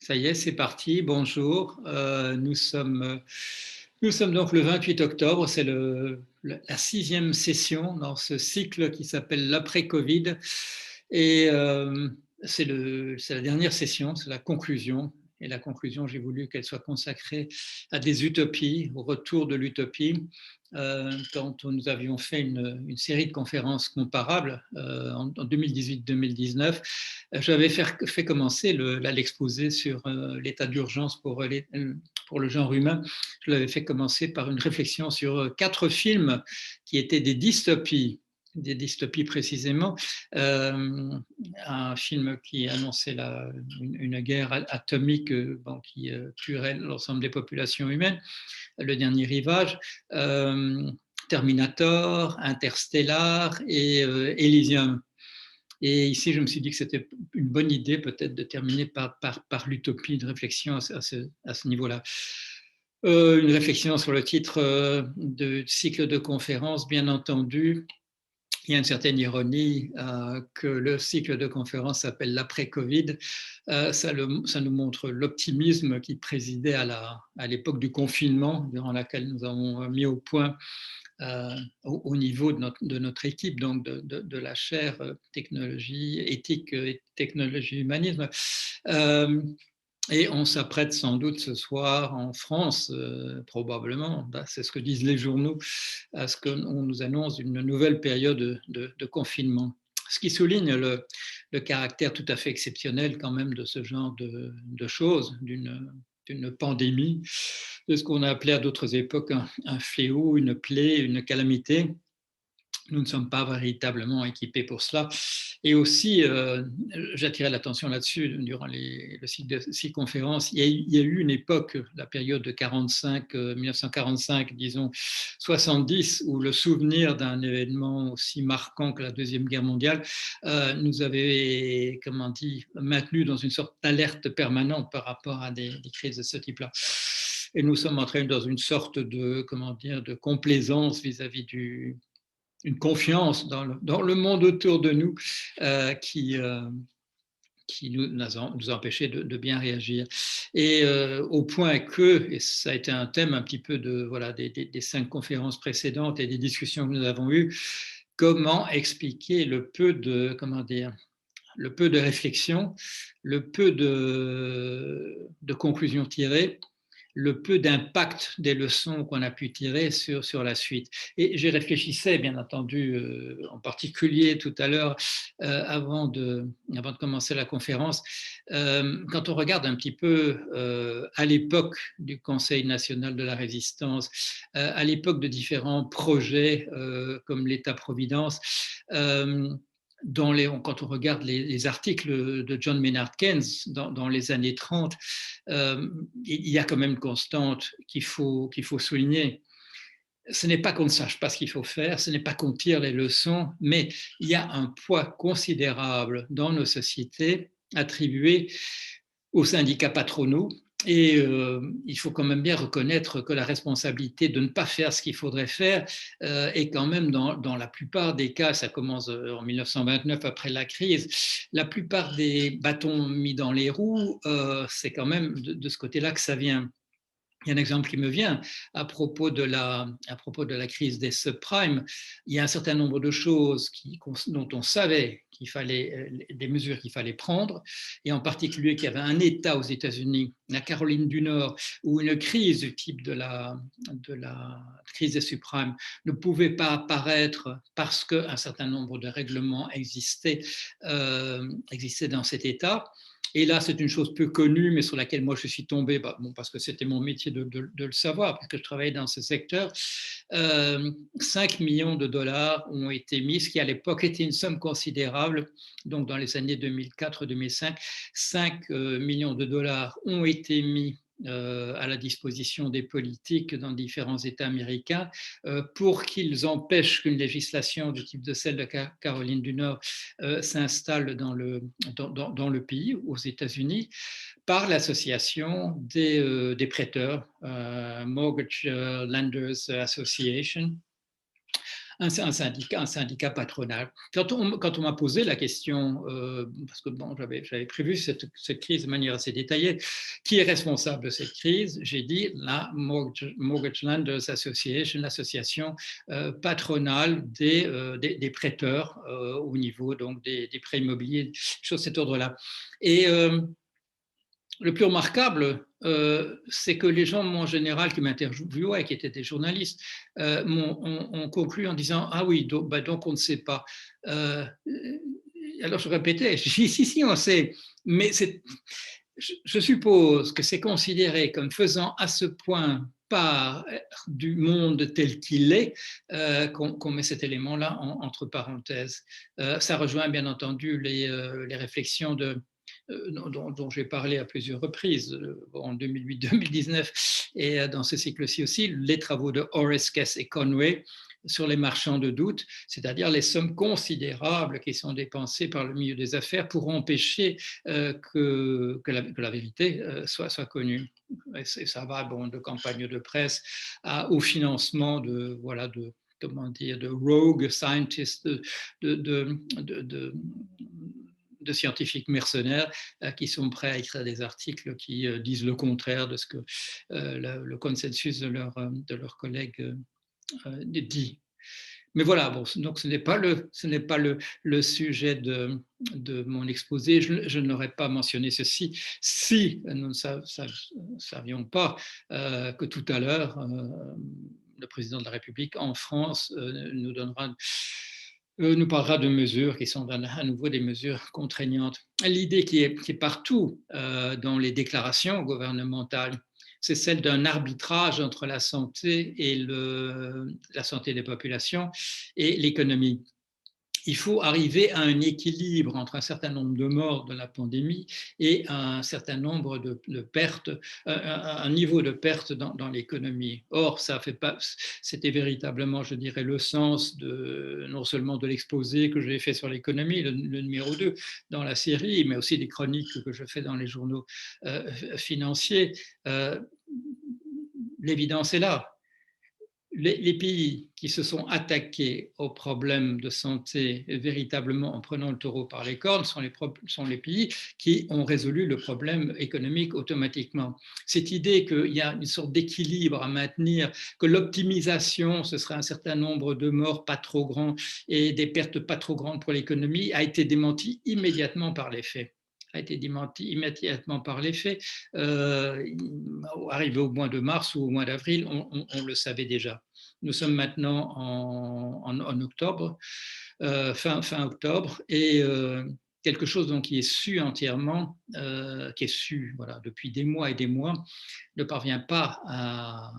Ça y est, c'est parti. Bonjour. Nous sommes donc le 28 octobre. C'est la sixième session dans ce cycle qui s'appelle l'après-Covid. Et c'est la dernière session, c'est la conclusion. Et la conclusion, j'ai voulu qu'elle soit consacrée à des utopies, au retour de l'utopie. Quand nous avions fait une série de conférences comparables en 2018-2019, j'avais fait commencer l'exposé sur l'état d'urgence pour le genre humain. Je l'avais fait commencer par une réflexion sur 4 films qui étaient des dystopies précisément. Un film qui annonçait une guerre atomique qui tuerait l'ensemble des populations humaines, Le Dernier Rivage, Terminator, Interstellar et Elysium. Et ici, je me suis dit que c'était une bonne idée peut-être de terminer par l'utopie, de réflexion à ce niveau-là. Une réflexion sur le titre de cycle de conférences, bien entendu. Il y a une certaine ironie que le cycle de conférence s'appelle l'après-Covid. Ça nous montre l'optimisme qui présidait à l'époque du confinement, durant laquelle nous avons mis au point au niveau de notre équipe, donc de la chaire technologie, éthique et technologie humanisme. Et on s'apprête sans doute ce soir en France, probablement, c'est ce que disent les journaux, à ce qu'on nous annonce une nouvelle période de confinement. Ce qui souligne le caractère tout à fait exceptionnel quand même de ce genre de choses, d'une pandémie, de ce qu'on a appelé à d'autres époques un fléau, une plaie, une calamité. Nous ne sommes pas véritablement équipés pour cela. Et aussi, j'attirais l'attention là-dessus durant le cycle de 6 conférences. Il y a eu une époque, la période de 1945, disons 70, où le souvenir d'un événement aussi marquant que la Deuxième Guerre mondiale nous avait, maintenu dans une sorte d'alerte permanente par rapport à des crises de ce type-là. Et nous sommes entrés dans une sorte de complaisance vis-à-vis une confiance dans le monde autour de nous qui nous a empêchés de bien réagir. Et au point et ça a été un thème un petit peu des 5 conférences précédentes et des discussions que nous avons eues, comment expliquer le peu de réflexion, le peu de conclusions tirées, le peu d'impact des leçons qu'on a pu tirer sur la suite. Et j'y réfléchissais, bien entendu, en particulier tout à l'heure, avant de commencer la conférence. Quand on regarde un petit peu à l'époque du Conseil national de la résistance, à l'époque de différents projets comme l'État-providence, quand on regarde les articles de John Maynard Keynes dans les années 30, il y a quand même une constante qu'il faut souligner. Ce n'est pas qu'on ne sache pas ce qu'il faut faire, ce n'est pas qu'on tire les leçons, mais il y a un poids considérable dans nos sociétés attribué aux syndicats patronaux. Et il faut quand même bien reconnaître que la responsabilité de ne pas faire ce qu'il faudrait faire est quand même dans la plupart des cas, ça commence en 1929 après la crise, la plupart des bâtons mis dans les roues, c'est quand même de ce côté-là que ça vient. Il y a un exemple qui me vient à propos de la crise des subprimes. Il y a un certain nombre de choses dont on savait qu'il fallait, des mesures qu'il fallait prendre, et en particulier qu'il y avait un État aux États-Unis, la Caroline du Nord, où une crise du type de la crise des subprimes ne pouvait pas apparaître parce qu'un certain nombre de règlements existaient dans cet État. Et là, c'est une chose peu connue, mais sur laquelle moi je suis tombé, parce que c'était mon métier de le savoir, parce que je travaillais dans ce secteur. 5 millions de dollars ont été mis, ce qui à l'époque était une somme considérable. Donc dans les années 2004-2005, 5 millions de dollars ont été mis à la disposition des politiques dans différents États américains pour qu'ils empêchent qu'une législation du type de celle de Caroline du Nord s'installe dans le pays, aux États-Unis, par l'association des prêteurs, Mortgage Lenders Association. un syndicat patronal. Quand on m'a posé la question, parce que bon, j'avais prévu cette crise de manière assez détaillée, qui est responsable de cette crise, j'ai dit la Mortgage Lenders Association, l'association patronale des prêteurs au niveau donc des prêts immobiliers, choses de cet ordre-là. Et le plus remarquable, c'est que les gens, en général, qui m'interviewaient, qui étaient des journalistes, ont conclu en disant « Ah oui, donc on ne sait pas. » Alors je répétais, je dis « Si, on sait. » Mais je suppose que c'est considéré comme faisant à ce point part du monde tel qu'il est, qu'on met cet élément-là entre parenthèses. Ça rejoint bien entendu les réflexions dont j'ai parlé à plusieurs reprises, en 2008-2019, et dans ce cycle-ci aussi, les travaux de Horace Kess et Conway sur les marchands de doute, c'est-à-dire les sommes considérables qui sont dépensées par le milieu des affaires pour empêcher que la vérité soit connue. Et ça va de campagne de presse au financement de rogue scientists, de scientifiques mercenaires qui sont prêts à écrire des articles qui disent le contraire de ce que le consensus de leurs collègues dit. Mais voilà, bon, donc ce n'est pas le sujet de mon exposé. Je n'aurais pas mentionné ceci si nous ne savions pas que tout à l'heure, le président de la République en France nous parlera de mesures qui sont à nouveau des mesures contraignantes. L'idée qui est partout dans les déclarations gouvernementales, c'est celle d'un arbitrage entre la santé et la santé des populations et l'économie. Il faut arriver à un équilibre entre un certain nombre de morts de la pandémie et un certain nombre de pertes, un niveau de perte dans l'économie. Or, c'était véritablement, je dirais, le sens non seulement de l'exposé que j'ai fait sur l'économie, le numéro 2 dans la série, mais aussi des chroniques que je fais dans les journaux financiers. L'évidence est là. Les pays qui se sont attaqués aux problèmes de santé véritablement en prenant le taureau par les cornes sont les pays qui ont résolu le problème économique automatiquement. Cette idée qu'il y a une sorte d'équilibre à maintenir, que l'optimisation, ce serait un certain nombre de morts pas trop grands et des pertes pas trop grandes pour l'économie, a été démentie immédiatement par les faits. Arrivé au mois de mars ou au mois d'avril, on le savait déjà. Nous sommes maintenant en octobre, fin octobre, et quelque chose donc qui est su entièrement, qui est su depuis des mois et des mois, ne parvient pas à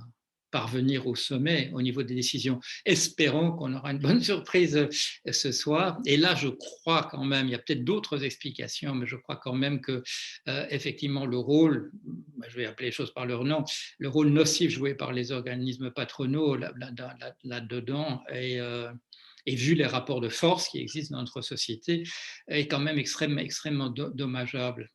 parvenir au sommet au niveau des décisions. Espérons qu'on aura une bonne surprise ce soir. Et là, je crois quand même, il y a peut-être d'autres explications, mais je crois quand même que effectivement le rôle, je vais appeler les choses par leur nom, le rôle nocif joué par les organismes patronaux là-dedans et vu les rapports de force qui existent dans notre société, est quand même extrêmement dommageable.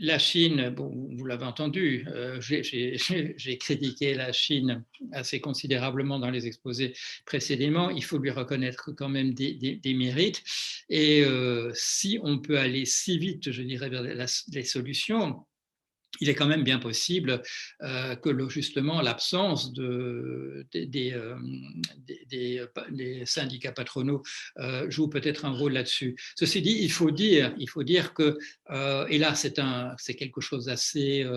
La Chine, bon, vous l'avez entendu, j'ai critiqué la Chine assez considérablement dans les exposés précédemment. Il faut lui reconnaître quand même des mérites. Et si on peut aller si vite, je dirais, vers les solutions, il est quand même bien possible que justement l'absence des syndicats patronaux joue peut-être un rôle là-dessus. Ceci dit, il faut dire que, et là c'est quelque chose d'assez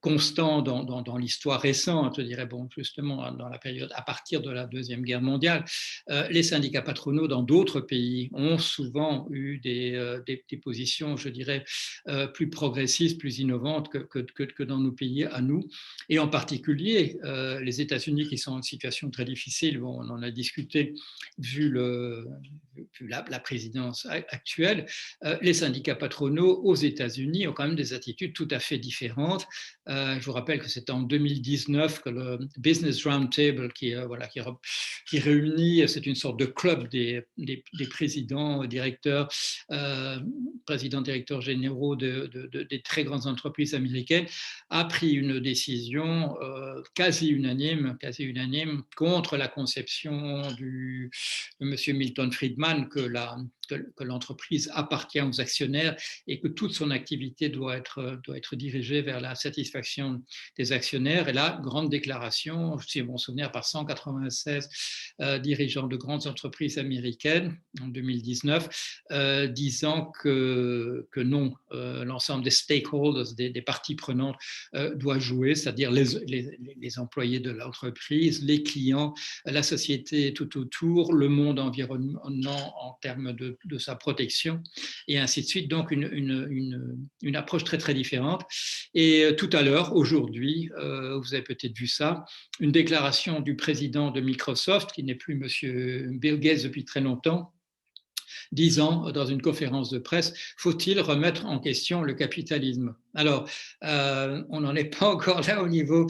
constant dans l'histoire récente, je dirais, bon, justement dans la période à partir de la Deuxième Guerre mondiale, les syndicats patronaux dans d'autres pays ont souvent eu des positions, je dirais, plus progressistes, plus innovantes que dans nos pays à nous, et en particulier les États-Unis qui sont en situation très difficile. Bon, on en a discuté vu vu la présidence actuelle, les syndicats patronaux aux États-Unis ont quand même des attitudes tout à fait différentes. Je vous rappelle que c'est en 2019 que le Business Roundtable, qui réunit, c'est une sorte de club des présidents, directeurs, présidents-directeurs généraux des très grandes entreprises américaines, a pris une décision quasi unanime contre la conception de M. Milton Friedman que l'entreprise appartient aux actionnaires et que toute son activité doit être dirigée vers la satisfaction des actionnaires. Et là, grande déclaration, si bon souvenir, par 196 dirigeants de grandes entreprises américaines en 2019, disant que non, l'ensemble des stakeholders, des parties prenantes, doit jouer, c'est-à-dire les employés de l'entreprise, les clients, la société tout autour, le monde environnant en termes de sa protection, et ainsi de suite. Donc, une approche très, très différente. Et tout à l'heure, aujourd'hui, vous avez peut-être vu ça, une déclaration du président de Microsoft, qui n'est plus M. Bill Gates depuis très longtemps, disant dans une conférence de presse, faut-il remettre en question le capitalisme? Alors, on n'en est pas encore là au niveau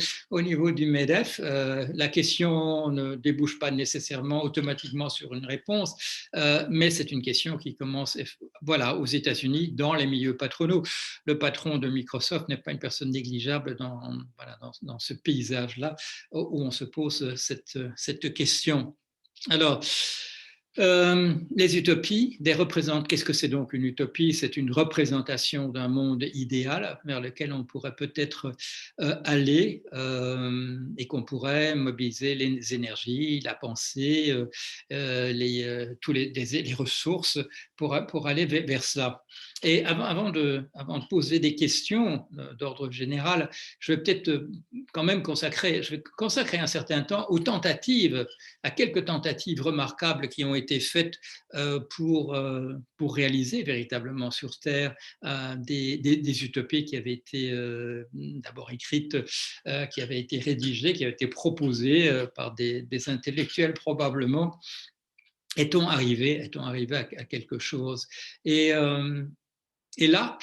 du MEDEF. La question ne débouche pas nécessairement automatiquement sur une réponse, mais c'est une question qui commence, voilà, aux États-Unis, dans les milieux patronaux. Le patron de Microsoft n'est pas une personne négligeable dans ce paysage-là où on se pose cette question. Alors, les utopies, qu'est-ce que c'est donc une utopie? C'est une représentation d'un monde idéal vers lequel on pourrait peut-être aller et qu'on pourrait mobiliser les énergies, la pensée, les ressources pour aller vers cela. Et avant de poser des questions d'ordre général, je vais peut-être quand même consacrer un certain temps à quelques tentatives remarquables qui ont été faites pour réaliser véritablement sur Terre des utopies qui avaient été d'abord écrites, qui avaient été rédigées, qui avaient été proposées par des intellectuels probablement. Est-on arrivé à quelque chose? Et là,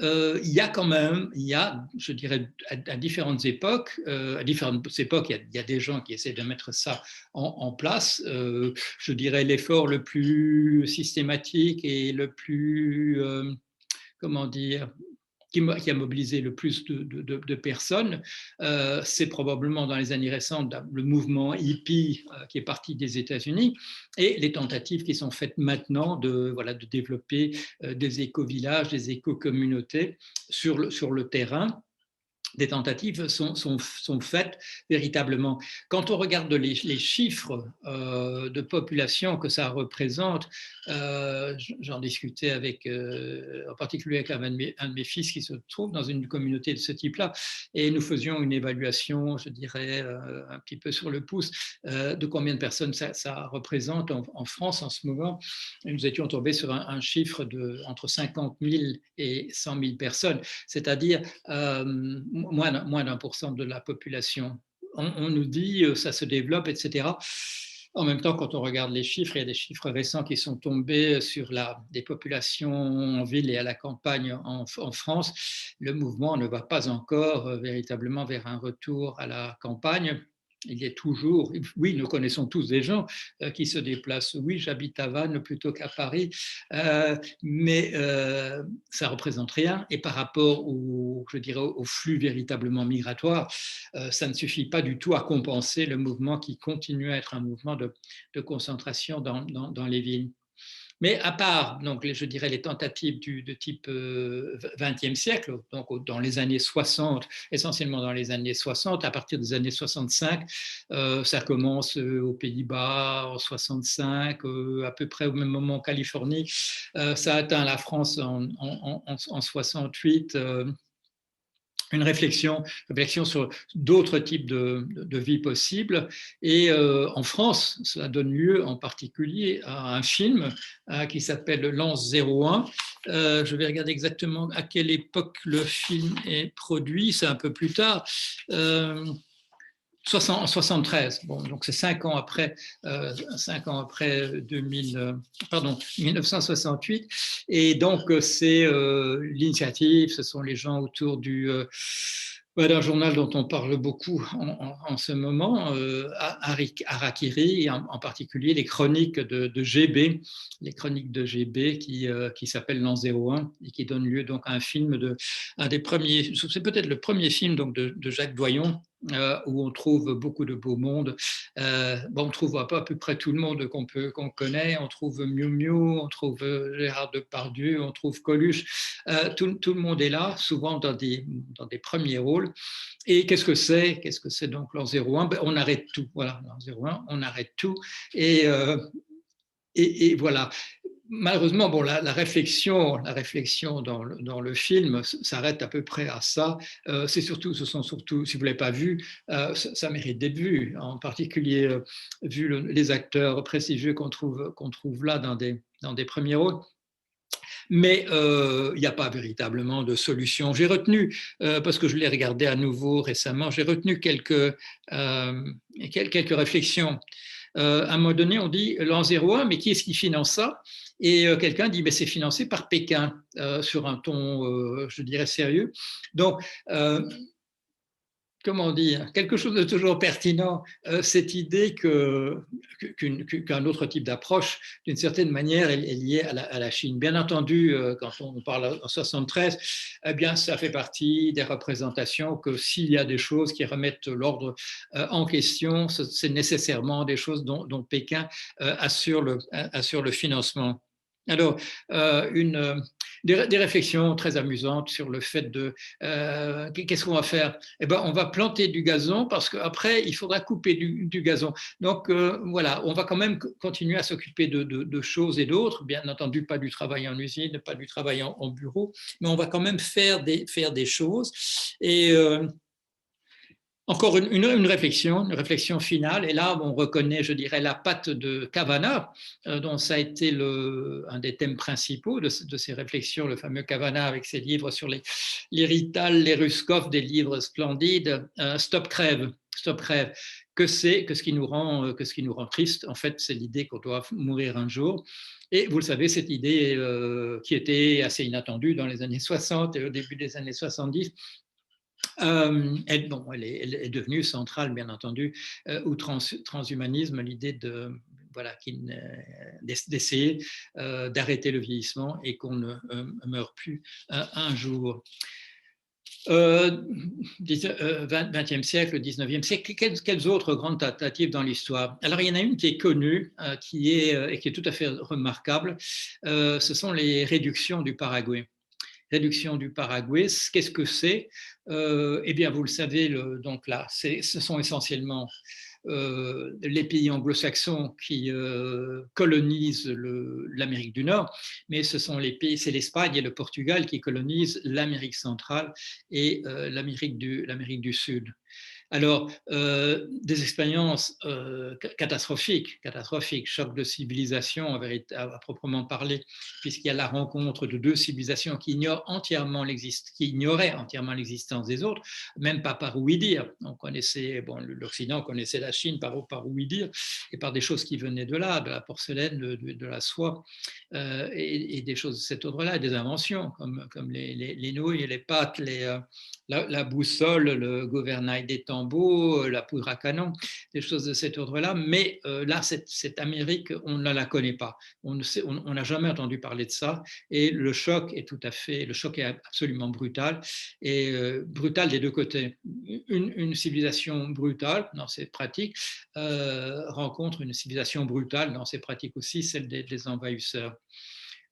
il y a, je dirais, à différentes époques, il y a des gens qui essaient de mettre ça en place. Je dirais l'effort le plus systématique et le plus, comment dire, qui a mobilisé le plus de personnes, c'est probablement dans les années récentes le mouvement hippie qui est parti des États-Unis et les tentatives qui sont faites maintenant de développer des éco-villages, des éco-communautés sur le terrain. Des tentatives sont faites véritablement. Quand on regarde les chiffres de population que ça représente, j'en discutais en particulier avec un de mes fils qui se trouve dans une communauté de ce type-là, et nous faisions une évaluation, je dirais, un petit peu sur le pouce, de combien de personnes ça représente en France en ce moment. Et nous étions tombés sur un chiffre entre 50 000 et 100 000 personnes, c'est-à-dire moins d'1% de la population. On nous dit ça se développe, etc. En même temps, quand on regarde les chiffres, il y a des chiffres récents qui sont tombés sur des populations en ville et à la campagne en France. Le mouvement ne va pas encore véritablement vers un retour à la campagne. Il y a toujours, oui, nous connaissons tous des gens qui se déplacent. Oui, j'habite à Vannes plutôt qu'à Paris, mais ça ne représente rien. Et par rapport au flux véritablement migratoire, ça ne suffit pas du tout à compenser le mouvement qui continue à être un mouvement de concentration dans les villes. Mais à part, donc, je dirais, les tentatives de type 20e siècle, donc dans les années 60, essentiellement dans les années 60, à partir des années 65, ça commence aux Pays-Bas en 65, à peu près au même moment en Californie, ça atteint la France en 68. Une réflexion sur d'autres types de vie possibles. Et en France, cela donne lieu en particulier à un film qui s'appelle Lance 01. Je vais regarder exactement à quelle époque le film est produit, c'est un peu plus tard. 73. Bon, donc c'est 5 ans après 1968. Et donc c'est l'initiative, ce sont les gens autour d'un journal dont on parle beaucoup en ce moment, Harakiri, et en particulier les chroniques de GB, les chroniques de GB qui s'appellent l'an 01 et qui donnent lieu donc à un film un des premiers, c'est peut-être le premier film donc de Jacques Doyon, où on trouve beaucoup de beau monde. On trouve pas à peu près tout le monde qu'on connaît. On trouve Miu Miu, on trouve Gérard Depardieu, on trouve Coluche. Tout le monde est là, souvent dans des premiers rôles. Et qu'est-ce que c'est donc l'an 01? On arrête tout. Voilà, l'an 01, on arrête tout. Et voilà. Malheureusement, bon, la réflexion dans le film s'arrête à peu près à ça. Ce sont surtout, si vous ne l'avez pas vu, ça mérite d'être vu. En particulier, vu les acteurs prestigieux qu'on trouve là dans des premiers rôles. Mais il n'y a pas véritablement de solution. J'ai retenu, parce que je l'ai regardé à nouveau récemment, j'ai retenu quelques réflexions. À un moment donné, on dit l'an 01, mais qui est-ce qui finance ça? Et quelqu'un dit, c'est financé par Pékin, sur un ton, je dirais, sérieux. Donc, comment dire, quelque chose de toujours pertinent, cette idée qu'un autre type d'approche, d'une certaine manière, est liée à la Chine. Bien entendu, quand on parle en 73, eh bien, ça fait partie des représentations que s'il y a des choses qui remettent l'ordre en question, c'est nécessairement des choses dont Pékin assure le financement. Alors, des réflexions très amusantes sur le fait de qu'est-ce qu'on va faire? Eh ben, on va planter du gazon parce qu'après, il faudra couper du gazon. Donc, voilà, on va quand même continuer à s'occuper de choses et d'autres. Bien entendu, pas du travail en usine, pas du travail en bureau, mais on va quand même faire des choses. Et encore une réflexion finale, et là on reconnaît, je dirais, la patte de Kavanagh, dont ça a été un des thèmes principaux de ces réflexions, le fameux Kavanagh avec ses livres sur les Rital, les Ruskov, des livres splendides, Stop crève. Que ce qui nous rend triste, en fait, c'est l'idée qu'on doit mourir un jour. Et vous le savez, cette idée qui était assez inattendue dans les années 60 et au début des années 70, elle est devenue centrale, bien entendu, au transhumanisme, l'idée d'essayer d'arrêter le vieillissement et qu'on ne meurt plus un jour. 20e siècle, 19e siècle, quelles autres grandes tentatives dans l'histoire? Alors, il y en a une qui est connue, qui est tout à fait remarquable, ce sont les réductions du Paraguay. Réduction du Paraguay, qu'est-ce que c'est? Eh bien, vous le savez, donc là, ce sont essentiellement les pays anglo-saxons qui colonisent l'Amérique du Nord, mais c'est l'Espagne et le Portugal qui colonisent l'Amérique centrale et l'Amérique du Sud. Alors, des expériences catastrophiques, choc de civilisation à proprement parler, puisqu'il y a la rencontre de deux civilisations qui ignoraient entièrement l'existence des autres, même pas par ouï-dire. On connaissait, l'Occident connaissait la Chine par ouï-dire et par des choses qui venaient de là, de la porcelaine, de la soie, et des choses de cet ordre-là, des inventions comme les nouilles et les pâtes, la boussole, le gouvernail des tambours, la poudre à canon, des choses de cet ordre-là. Mais là, cette Amérique, on ne la connaît pas. On n'a jamais entendu parler de ça. Et le choc est absolument brutal. Et brutal des deux côtés. Une civilisation brutale dans ses pratiques rencontre une civilisation brutale dans ses pratiques aussi, celle des envahisseurs.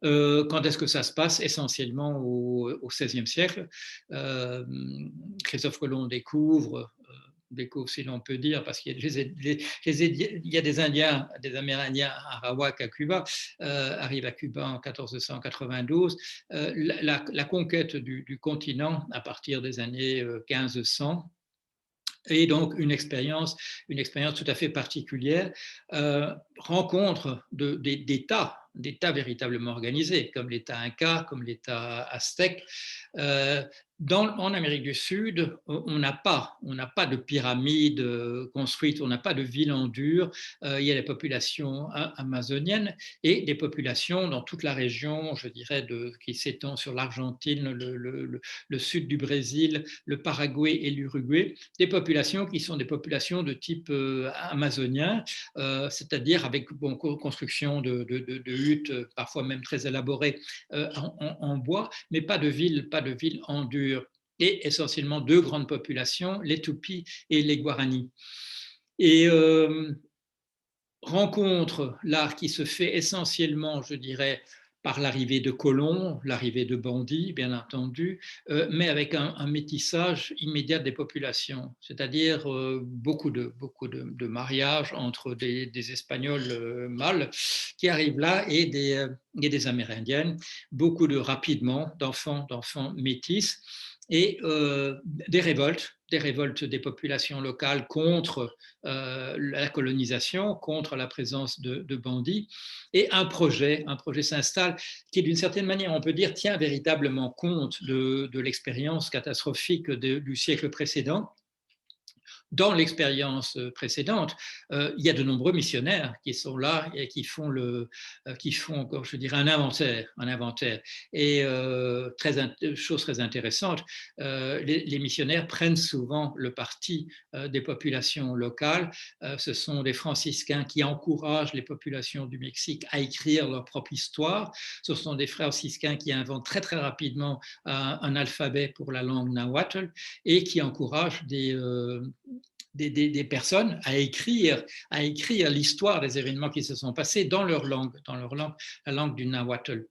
Quand est-ce que ça se passe? Essentiellement au XVIe siècle. Christophe Colomb découvre, si l'on peut dire, parce qu'il y a des Indiens, des Amérindiens Arawak à Cuba, arrivent à Cuba en 1492. La conquête du continent à partir des années 1500, et donc une expérience tout à fait particulière, rencontre d'États véritablement organisés, comme l'État inca, comme l'État aztèque. En Amérique du Sud, on n'a pas de pyramides construites, on n'a pas de villes en dur. Il y a les populations amazoniennes et des populations dans toute la région, je dirais, qui s'étend sur l'Argentine, le sud du Brésil, le Paraguay et l'Uruguay, des populations qui sont des populations de type amazonien, c'est-à-dire avec construction de huttes, parfois même très élaborées en bois, mais pas de villes en dur. Et essentiellement deux grandes populations, les Tupis et les Guaranis. Et rencontre l'art qui se fait essentiellement, je dirais, par l'arrivée de colons, l'arrivée de bandits, bien entendu, mais avec un métissage immédiat des populations, c'est-à-dire beaucoup de mariages entre des Espagnols mâles qui arrivent là et des Amérindiennes, beaucoup rapidement d'enfants métis et des révoltes des populations locales contre la colonisation, contre la présence de bandits, et un projet s'installe qui, d'une certaine manière, on peut dire, tient véritablement compte de l'expérience catastrophique du siècle précédent. Dans l'expérience précédente, il y a de nombreux missionnaires qui sont là et qui font encore, je dirais, un inventaire. Et chose très intéressante, les missionnaires prennent souvent le parti des populations locales. Ce sont des franciscains qui encouragent les populations du Mexique à écrire leur propre histoire. Ce sont des franciscains qui inventent très très rapidement un alphabet pour la langue nahuatl et qui encouragent des personnes à écrire l'histoire des événements qui se sont passés dans leur langue, la langue du Nahuatl.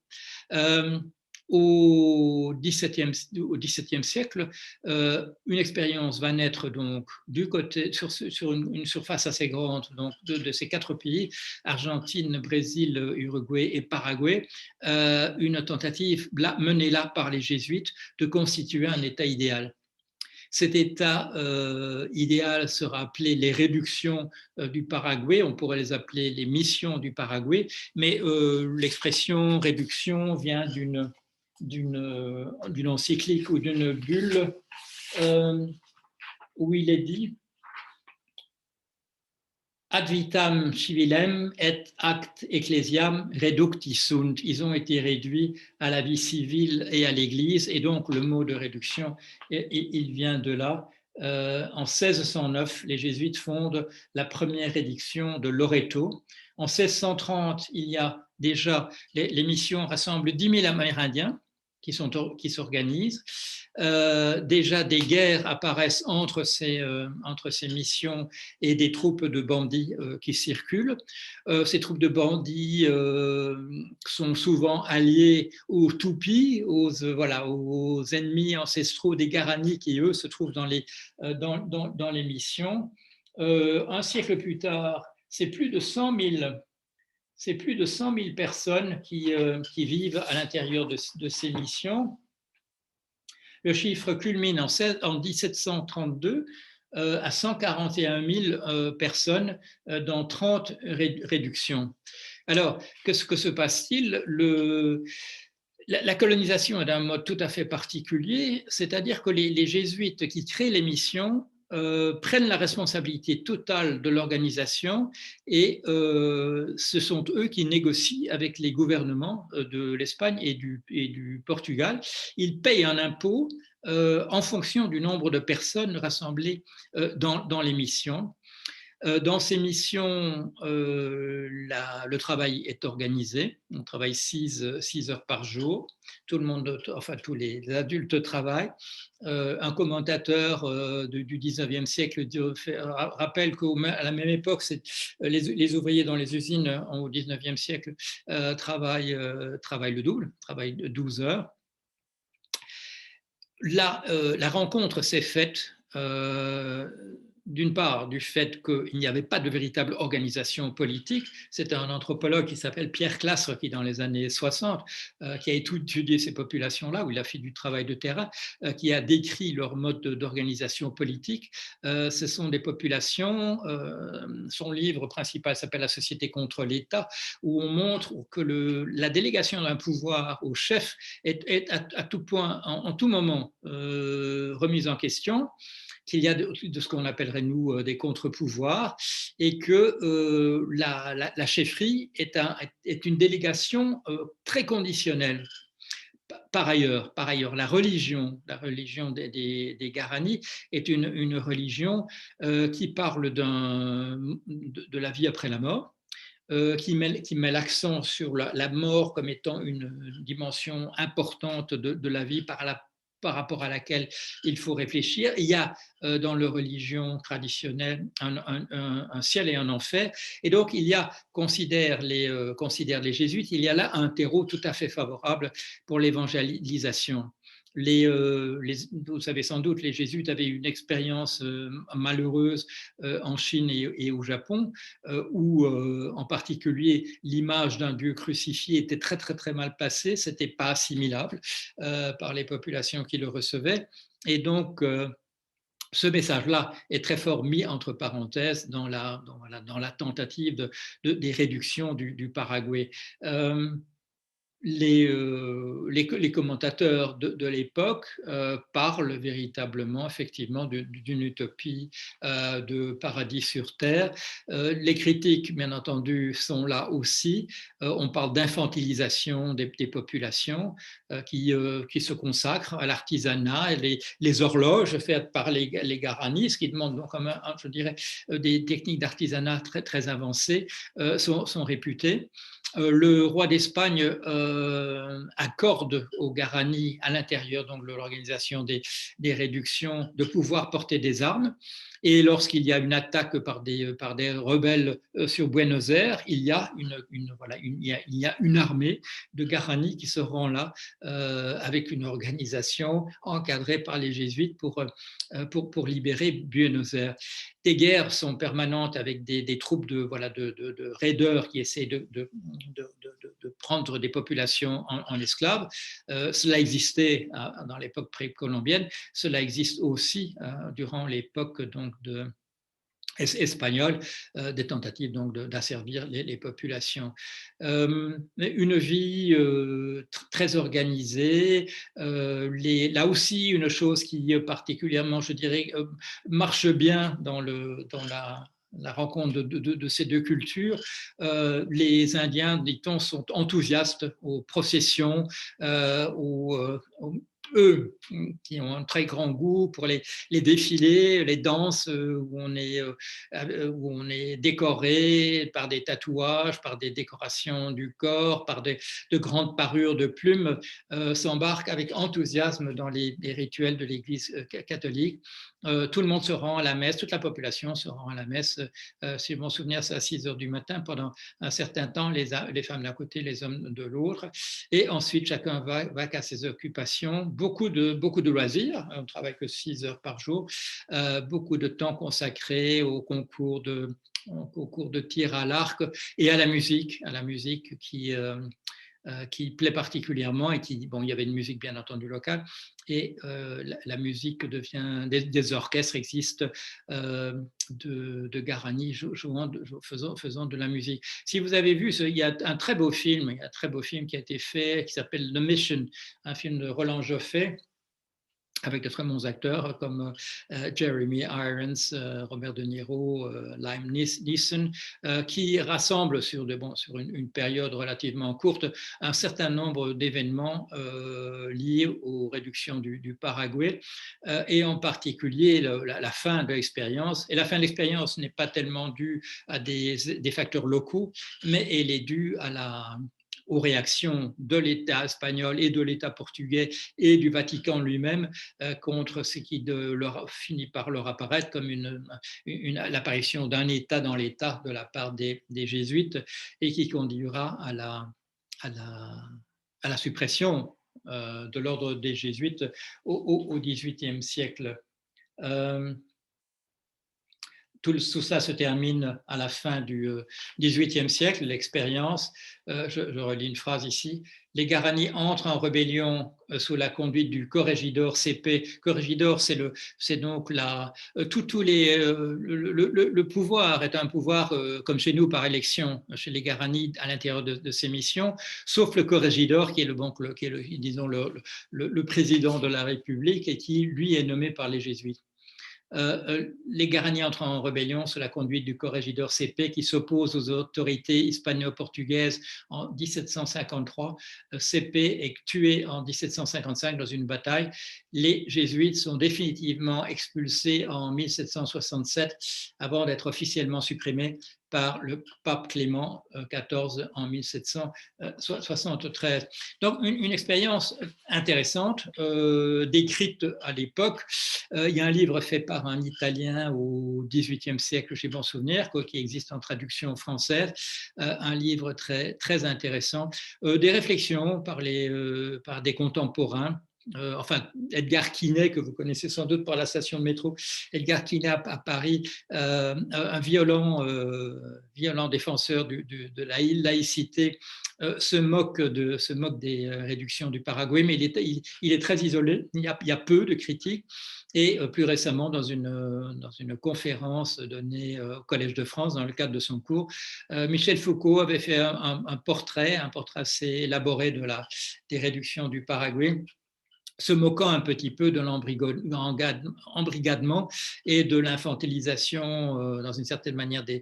Au XVIIe siècle, une expérience va naître donc du côté sur une surface assez grande donc de ces quatre pays, Argentine, Brésil, Uruguay et Paraguay, une tentative menée là par les jésuites de constituer un État idéal. Cet état idéal sera appelé les réductions du Paraguay, on pourrait les appeler les missions du Paraguay, mais l'expression réduction vient d'une encyclique ou d'une bulle où il est dit ad vitam civilem et act ecclesiam reducti sunt. Ils ont été réduits à la vie civile et à l'Église, et donc le mot de réduction, il vient de là. En 1609, les jésuites fondent la première édiction de Loreto. En 1630, il y a déjà, les missions rassemblent 10 000 Amérindiens qui s'organisent. Déjà, des guerres apparaissent entre ces missions et des troupes de bandits qui circulent. Ces troupes de bandits sont souvent alliées aux Tupis, aux ennemis ancestraux des Guaranis qui, eux, se trouvent dans les missions. Un siècle plus tard, c'est plus de 100 000 personnes qui vivent à l'intérieur de ces missions. Le chiffre culmine en 1732 à 141 000 personnes dans 30 réductions. Alors, que se passe-t-il ? La colonisation est d'un mode tout à fait particulier, c'est-à-dire que les jésuites qui créent les missions prennent la responsabilité totale de l'organisation et ce sont eux qui négocient avec les gouvernements de l'Espagne et du Portugal. Ils payent un impôt en fonction du nombre de personnes rassemblées dans les missions. Dans ces missions, le travail est organisé. On travaille 6 heures par jour. Tout le monde, enfin tous les adultes travaillent. Un commentateur du 19e siècle rappelle qu'à la même époque, les ouvriers dans les usines au 19e siècle travaillent le double, travaillent 12 heures. La rencontre s'est faite d'une part, du fait qu'il n'y avait pas de véritable organisation politique. C'est un anthropologue qui s'appelle Pierre Clastre qui, dans les années 60, qui a étudié ces populations-là, où il a fait du travail de terrain, qui a décrit leur mode d'organisation politique. Ce sont des populations, son livre principal s'appelle La société contre l'État, où on montre que la délégation d'un pouvoir au chef est à tout point, en tout moment, remise en question, qu'il y a de ce qu'on appellerait, nous, des contre-pouvoirs, et que la chefferie est une délégation très conditionnelle. Par ailleurs, la religion des Guarani est une religion qui parle de la vie après la mort, qui met l'accent sur la mort comme étant une dimension importante de la vie par rapport à laquelle il faut réfléchir. Il y a dans les religions traditionnelles un ciel et un enfer, et donc considère les jésuites, il y a là un terreau tout à fait favorable pour l'évangélisation. Vous savez sans doute, les jésuites avaient une expérience malheureuse en Chine et au Japon, où en particulier l'image d'un Dieu crucifié était très très très mal passée, c'était pas assimilable par les populations qui le recevaient, et donc ce message-là est très fort mis entre parenthèses dans la tentative des réductions du Paraguay. Les commentateurs de l'époque parlent véritablement, effectivement, d'une utopie de paradis sur Terre. Les critiques, bien entendu, sont là aussi. On parle d'infantilisation des populations qui se consacrent à l'artisanat, et les horloges faites par les Guaranis, qui demandent donc, je dirais, des techniques d'artisanat très, très avancées, sont réputées. Le roi d'Espagne accorde aux Guarani, à l'intérieur donc, de l'organisation des réductions, de pouvoir porter des armes. Et lorsqu'il y a une attaque par des rebelles sur Buenos Aires, il y a une armée de Guarani qui se rend là avec une organisation encadrée par les jésuites pour libérer Buenos Aires. Des guerres sont permanentes avec des troupes de raideurs qui essaient de prendre des populations en esclaves. Cela existait dans l'époque précolombienne, cela existe aussi durant l'époque donc espagnole, des tentatives donc d'asservir les populations. Une vie très organisée. Là aussi, une chose qui particulièrement, je dirais, marche bien dans la rencontre de ces deux cultures. Les Indiens, dit-on, sont enthousiastes aux processions, eux qui ont un très grand goût pour les défilés, les danses où on est décoré par des tatouages, par des décorations du corps, par de grandes parures de plumes, s'embarquent avec enthousiasme dans les rituels de l'Église catholique. Tout le monde se rend à la messe, toute la population se rend à la messe. Si je m'en souviens, c'est à 6 heures du matin pendant un certain temps, les femmes d'un côté, les hommes de l'autre. Et ensuite, chacun va qu'à ses occupations. Beaucoup de loisirs, on ne travaille que 6 heures par jour. Beaucoup de temps consacré au concours de tir à l'arc et à la musique qui plaît particulièrement, et il y avait une musique bien entendu locale, et la musique devient, des orchestres existent de Guarani faisant de la musique. Si vous avez vu, il y a un très beau film qui a été fait, qui s'appelle The Mission, un film de Roland Joffé, avec de très bons acteurs comme Jeremy Irons, Robert De Niro, Liam Neeson, qui rassemblent sur une période relativement courte un certain nombre d'événements liés aux réductions du Paraguay, et en particulier la fin de l'expérience. Et la fin de l'expérience n'est pas tellement due à des facteurs locaux, mais elle est due aux réactions de l'État espagnol et de l'État portugais et du Vatican lui-même contre ce qui finit par leur apparaître comme l'apparition d'un État dans l'État de la part des jésuites, et qui conduira à la suppression de l'ordre des jésuites au XVIIIe siècle. tout ça se termine à la fin du XVIIIe siècle, l'expérience. Je relis une phrase ici. Les Guarani entrent en rébellion sous la conduite du corregidor CP. Corregidor, c'est donc le pouvoir est un pouvoir comme chez nous par élection, chez les Guarani à l'intérieur de ces missions, sauf le corregidor qui est disons le président de la République et qui lui est nommé par les jésuites. Les Guarani entrent en rébellion sous la conduite du corregidor CP qui s'oppose aux autorités hispano-portugaises en 1753. CP est tué en 1755 dans une bataille. Les jésuites sont définitivement expulsés en 1767 avant d'être officiellement supprimés par le pape Clément XIV en 1773. Donc une expérience intéressante, décrite à l'époque. Il y a un livre fait par un Italien au XVIIIe siècle, j'ai bon souvenir, qui existe en traduction française, un livre très, très intéressant, des réflexions par des contemporains. Enfin, Edgar Quinet, que vous connaissez sans doute par la station de métro, Edgar Quinet à Paris, un violent défenseur de la laïcité, se moque des réductions du Paraguay, mais il est très isolé, il y a peu de critiques. Et plus récemment, dans une conférence donnée au Collège de France, dans le cadre de son cours, Michel Foucault avait fait un portrait assez élaboré des réductions du Paraguay, se moquant un petit peu de l'embrigadement et de l'infantilisation dans une certaine manière des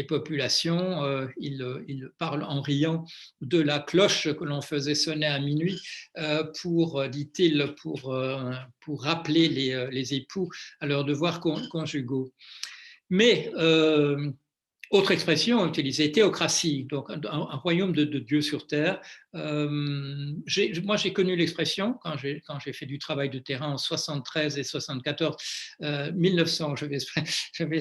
populations. Il parle en riant de la cloche que l'on faisait sonner à minuit dit-il, pour rappeler les époux à leurs devoirs conjugaux. Mais autre expression utilisée, théocratie, donc un royaume de Dieu sur terre. Moi, j'ai connu l'expression quand j'ai fait du travail de terrain en 73 et 74, 1900, je vais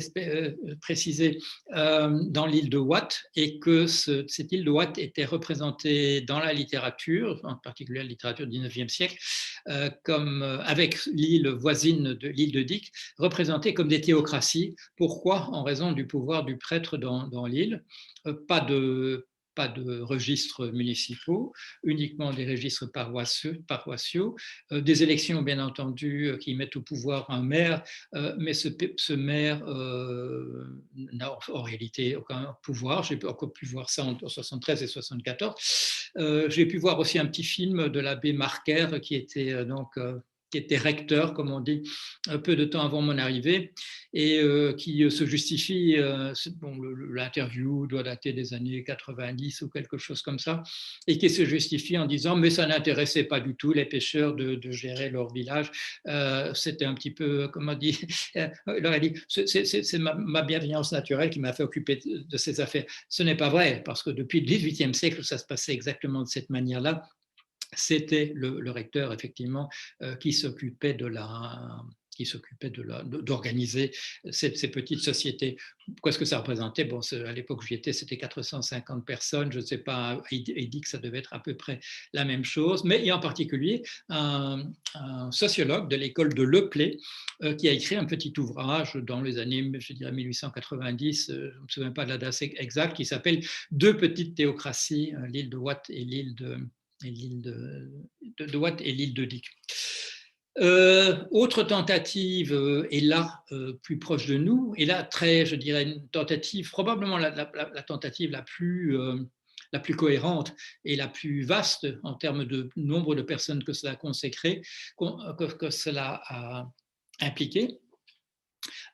préciser, dans l'île de Watt, et que cette île de Watt était représentée dans la littérature, en particulier la littérature du 19e siècle, avec l'île voisine de l'île de Dic, représentée comme des théocraties. Pourquoi? En raison du pouvoir du prêtre dans l'île. Pas de registres municipaux, uniquement des registres paroissiaux, des élections bien entendu qui mettent au pouvoir un maire, mais ce maire n'a en réalité aucun pouvoir. J'ai encore pu voir ça en 73 et 74. J'ai pu voir aussi un petit film de l'abbé Marquer qui était recteur, comme on dit, peu de temps avant mon arrivée, et qui se justifie, l'interview doit dater des années 90 ou quelque chose comme ça, et qui se justifie en disant « mais ça n'intéressait pas du tout les pêcheurs de gérer leur village, c'était un petit peu, comment dire, il aurait dit, c'est ma bienveillance naturelle qui m'a fait occuper de ces affaires ». Ce n'est pas vrai, parce que depuis le XVIIIe siècle, ça se passait exactement de cette manière-là. C'était le recteur, effectivement, qui s'occupait d'organiser ces petites sociétés. Qu'est-ce que ça représentait? Bon, à l'époque où j'y étais, c'était 450 personnes. Je ne sais pas, il dit que ça devait être à peu près la même chose. Mais il y a en particulier un sociologue de l'école de Le Play qui a écrit un petit ouvrage dans les années, je dirais 1890, je ne me souviens pas de la date exacte, qui s'appelle « Deux petites théocraties, l'île de Watt et l'île de Watt et l'île de Dic ». Autre tentative, et là plus proche de nous, et là je dirais une tentative, probablement la tentative la plus cohérente et la plus vaste en termes de nombre de personnes que cela a consacré, que cela a impliqué.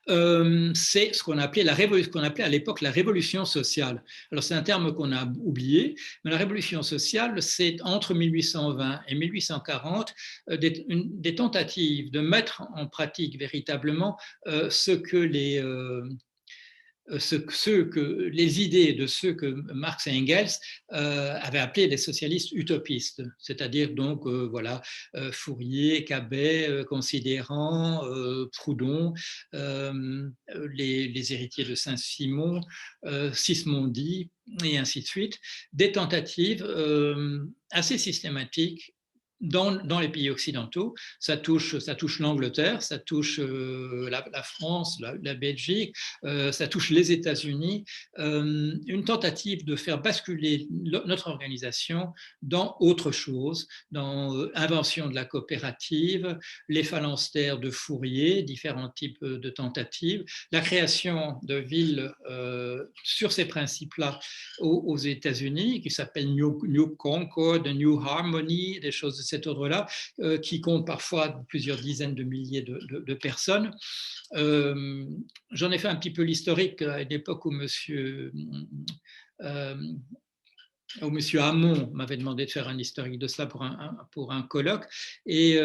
C'est ce qu'on appelait à l'époque la révolution sociale. Alors c'est un terme qu'on a oublié, mais la révolution sociale, c'est entre 1820 et 1840 des tentatives de mettre en pratique véritablement ce que les idées de ceux que Marx et Engels avaient appelés les socialistes utopistes, c'est-à-dire donc Fourier, Cabet, Considérant, Proudhon, les héritiers de Saint-Simon, Sismondi et ainsi de suite, des tentatives assez systématiques dans les pays occidentaux. Ça touche l'Angleterre, ça touche la France, la Belgique, ça touche les États-Unis. Une tentative de faire basculer notre organisation dans autre chose, dans invention de la coopérative, les phalanstères de Fourier, différents types de tentatives, la création de villes sur ces principes-là aux États-Unis, qui s'appellent New Concord, New Harmony, des choses de cet ordre-là, qui comptent parfois plusieurs dizaines de milliers de personnes. J'en ai fait un petit peu l'historique à une époque où monsieur Hamon m'avait demandé de faire un historique de cela pour un colloque. Et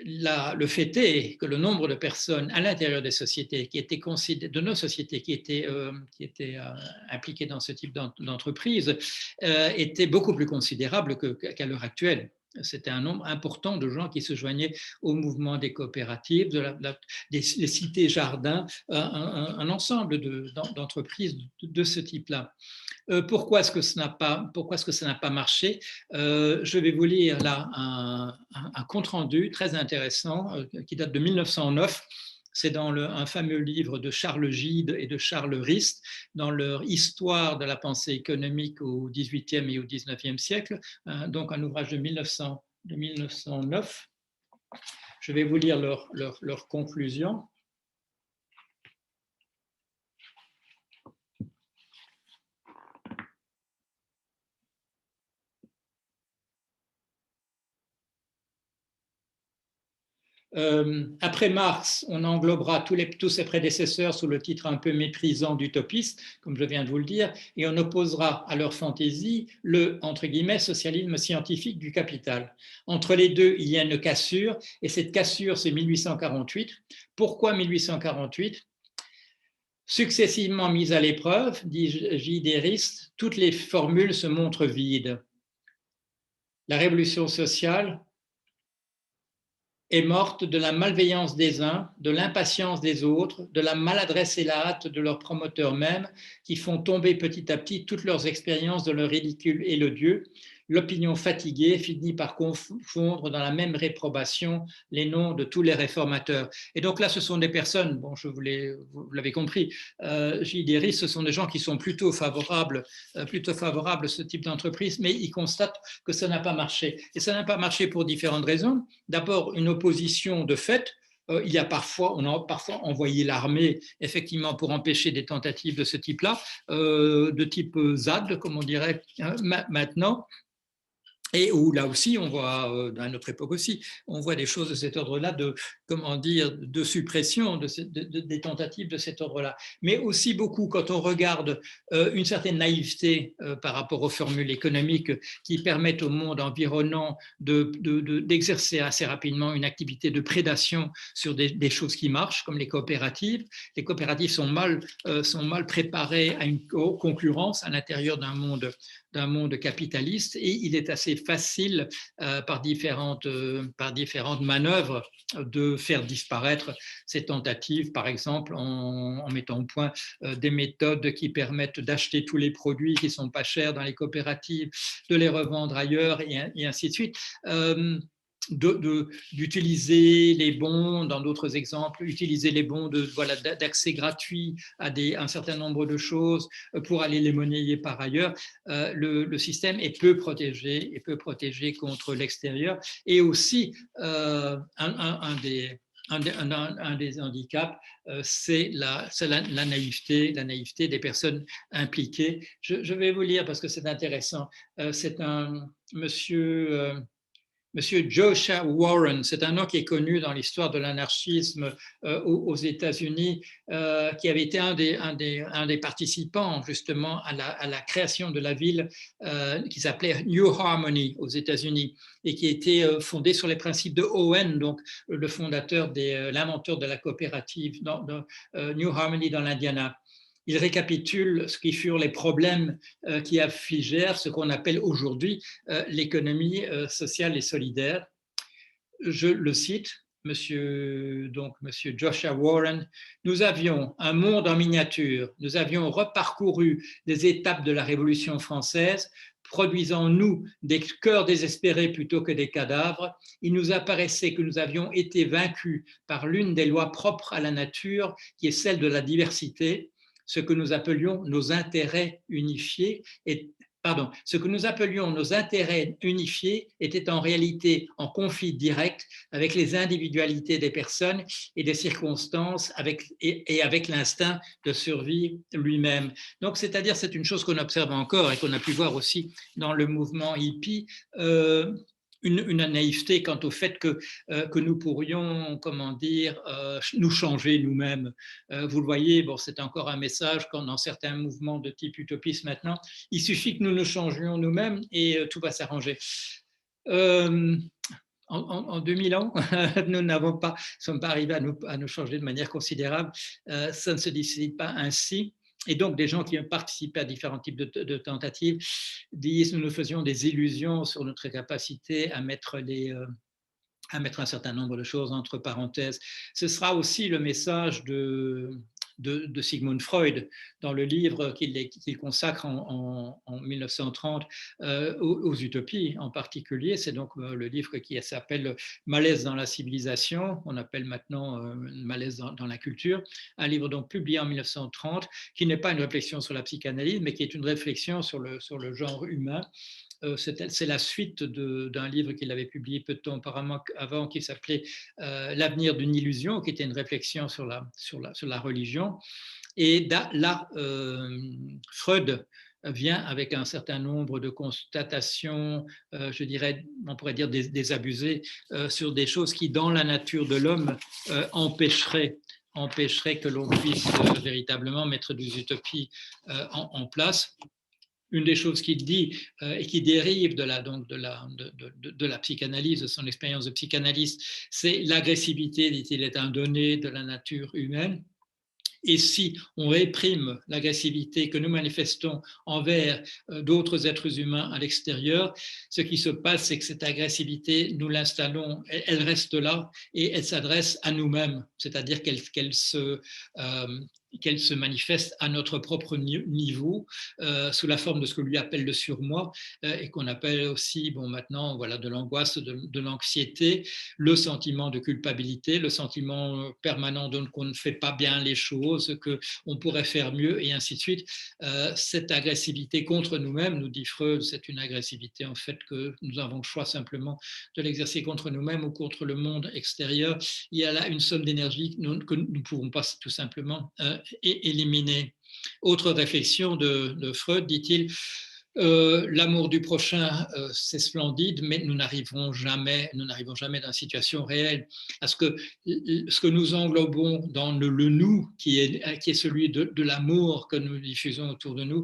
le fait est que le nombre de personnes à l'intérieur des sociétés de nos sociétés qui étaient impliquées dans ce type d'entreprise était beaucoup plus considérable qu'à l'heure actuelle. C'était un nombre important de gens qui se joignaient au mouvement des coopératives, des cités-jardins, un ensemble d'entreprises de ce type-là. Pourquoi est-ce que ça n'a pas marché? Je vais vous lire là un compte-rendu très intéressant qui date de 1909. C'est dans un fameux livre de Charles Gide et de Charles Rist, dans leur Histoire de la pensée économique au XVIIIe et au XIXe siècle, donc un ouvrage de 1909. Je vais vous lire leur conclusion. Après Marx, on englobera tous ses prédécesseurs sous le titre un peu méprisant d'utopiste, comme je viens de vous le dire, et on opposera à leur fantaisie le, entre guillemets, socialisme scientifique du capital. Entre les deux, il y a une cassure, et cette cassure, c'est 1848. Pourquoi 1848 ? Successivement mises à l'épreuve, dit J. Rist, toutes les formules se montrent vides. La révolution sociale est morte de la malveillance des uns, de l'impatience des autres, de la maladresse et la hâte de leurs promoteurs mêmes, qui font tomber petit à petit toutes leurs expériences de leur ridicule et l'odieux. L'opinion fatiguée finit par confondre dans la même réprobation les noms de tous les réformateurs. Et donc là, ce sont des personnes, bon, vous l'avez compris, J.D. Rist, ce sont des gens qui sont plutôt favorables à ce type d'entreprise, mais ils constatent que ça n'a pas marché. Et ça n'a pas marché pour différentes raisons. D'abord, une opposition de fait. On a parfois envoyé l'armée effectivement pour empêcher des tentatives de ce type-là, de type ZAD, comme on dirait maintenant. Et où là aussi, on voit, à notre époque aussi, on voit des choses de cet ordre-là, de suppression des tentatives de cet ordre-là. Mais aussi beaucoup, quand on regarde une certaine naïveté par rapport aux formules économiques qui permettent au monde environnant d'exercer assez rapidement une activité de prédation sur des choses qui marchent, comme les coopératives. Les coopératives sont mal préparées à une concurrence à l'intérieur d'un monde capitaliste, et il est assez facile par différentes manœuvres de faire disparaître ces tentatives, par exemple en mettant au point des méthodes qui permettent d'acheter tous les produits qui sont pas chers dans les coopératives, de les revendre ailleurs et ainsi de suite. D'utiliser les bons, dans d'autres exemples, utiliser les bons d'accès gratuit à un certain nombre de choses pour aller les monnayer par ailleurs. Le système est peu protégé contre l'extérieur. Et aussi, un des handicaps, c'est la naïveté des personnes impliquées. Je vais vous lire parce que c'est intéressant. C'est un monsieur Joshua Warren, c'est un nom qui est connu dans l'histoire de l'anarchisme aux États-Unis, qui avait été un des participants justement à la création de la ville qui s'appelait New Harmony aux États-Unis et qui était fondée sur les principes de Owen, donc l'inventeur de la coopérative New Harmony dans l'Indiana. Il récapitule ce qui furent les problèmes qui affligèrent ce qu'on appelle aujourd'hui l'économie sociale et solidaire. Je le cite, Monsieur Joshua Warren, nous avions un monde en miniature, nous avions reparcouru les étapes de la Révolution française, produisant nous des cœurs désespérés plutôt que des cadavres, il nous apparaissait que nous avions été vaincus par l'une des lois propres à la nature, qui est celle de la diversité, ce que nous appelions nos intérêts unifiés, ce que nous appelions nos intérêts unifiés était en réalité en conflit direct avec les individualités des personnes et des circonstances et avec l'instinct de survie lui-même. Donc, c'est-à-dire, c'est une chose qu'on observe encore et qu'on a pu voir aussi dans le mouvement hippie, une naïveté quant au fait que nous pourrions, nous changer nous-mêmes. Vous le voyez, bon, c'est encore un message quand dans certains mouvements de type utopiste maintenant, il suffit que nous nous changions nous-mêmes et tout va s'arranger. En 2000 ans, nous ne sommes pas arrivés à nous changer de manière considérable. Ça ne se décide pas ainsi. Et donc, des gens qui ont participé à différents types de tentatives disent nous nous faisions des illusions sur notre capacité à mettre un certain nombre de choses entre parenthèses. Ce sera aussi le message de Sigmund Freud dans le livre qu'il consacre en 1930 aux utopies en particulier. C'est donc le livre qui s'appelle Malaise dans la civilisation, on appelle maintenant Malaise dans la culture, un livre donc publié en 1930 qui n'est pas une réflexion sur la psychanalyse mais qui est une réflexion sur le genre humain. C'est la suite d'un livre qu'il avait publié peu de temps avant qui s'appelait L'avenir d'une illusion, qui était une réflexion sur la religion. Et là, Freud vient avec un certain nombre de constatations, je dirais, on pourrait dire désabusées, sur des choses qui, dans la nature de l'homme, empêcheraient que l'on puisse véritablement mettre des utopies en place. Une des choses qu'il dit et qui dérive de la psychanalyse, de son expérience de psychanalyste, c'est l'agressivité, dit-il, est un donné de la nature humaine. Et si on réprime l'agressivité que nous manifestons envers d'autres êtres humains à l'extérieur, ce qui se passe, c'est que cette agressivité, nous l'installons, elle reste là et elle s'adresse à nous-mêmes, c'est-à-dire qu'elle se manifeste à notre propre niveau, sous la forme de ce que lui appelle le surmoi, et qu'on appelle aussi, maintenant, voilà, de l'angoisse, de l'anxiété, le sentiment de culpabilité, le sentiment permanent qu'on ne fait pas bien les choses, qu'on pourrait faire mieux, et ainsi de suite. Cette agressivité contre nous-mêmes, nous dit Freud, c'est une agressivité en fait que nous avons le choix simplement de l'exercer contre nous-mêmes ou contre le monde extérieur. Il y a là une somme d'énergie que nous ne pouvons pas tout simplement éliminer. Autre réflexion de Freud, dit-il, l'amour du prochain, c'est splendide, mais nous n'arriverons jamais dans une situation réelle. Parce que ce que nous englobons dans le nous, qui est celui de l'amour que nous diffusons autour de nous,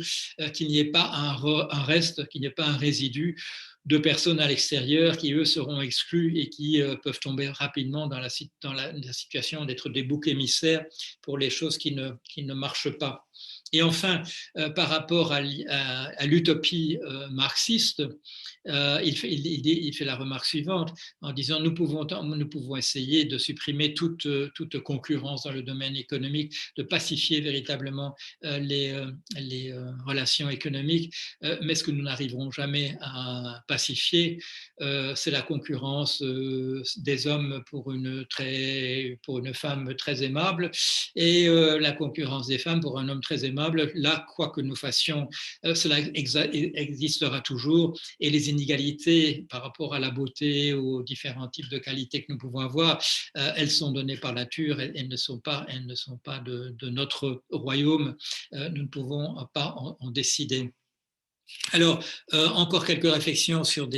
qu'il n'y ait pas un reste, qu'il n'y ait pas un résidu de personnes à l'extérieur qui, eux, seront exclus et qui peuvent tomber rapidement dans la situation d'être des boucs émissaires pour les choses qui ne marchent pas. Et enfin, par rapport à l'utopie marxiste, il fait la remarque suivante en disant nous pouvons essayer de supprimer toute concurrence dans le domaine économique, de pacifier véritablement les relations économiques, mais ce que nous n'arriverons jamais à pacifier, c'est la concurrence des hommes pour une femme très aimable et la concurrence des femmes pour un homme très aimable. Là, quoi que nous fassions, cela existera toujours, et les inégalités par rapport à la beauté, aux différents types de qualités que nous pouvons avoir, elles sont données par la nature, elles ne sont pas de notre royaume, nous ne pouvons pas en décider. Alors, encore quelques réflexions sur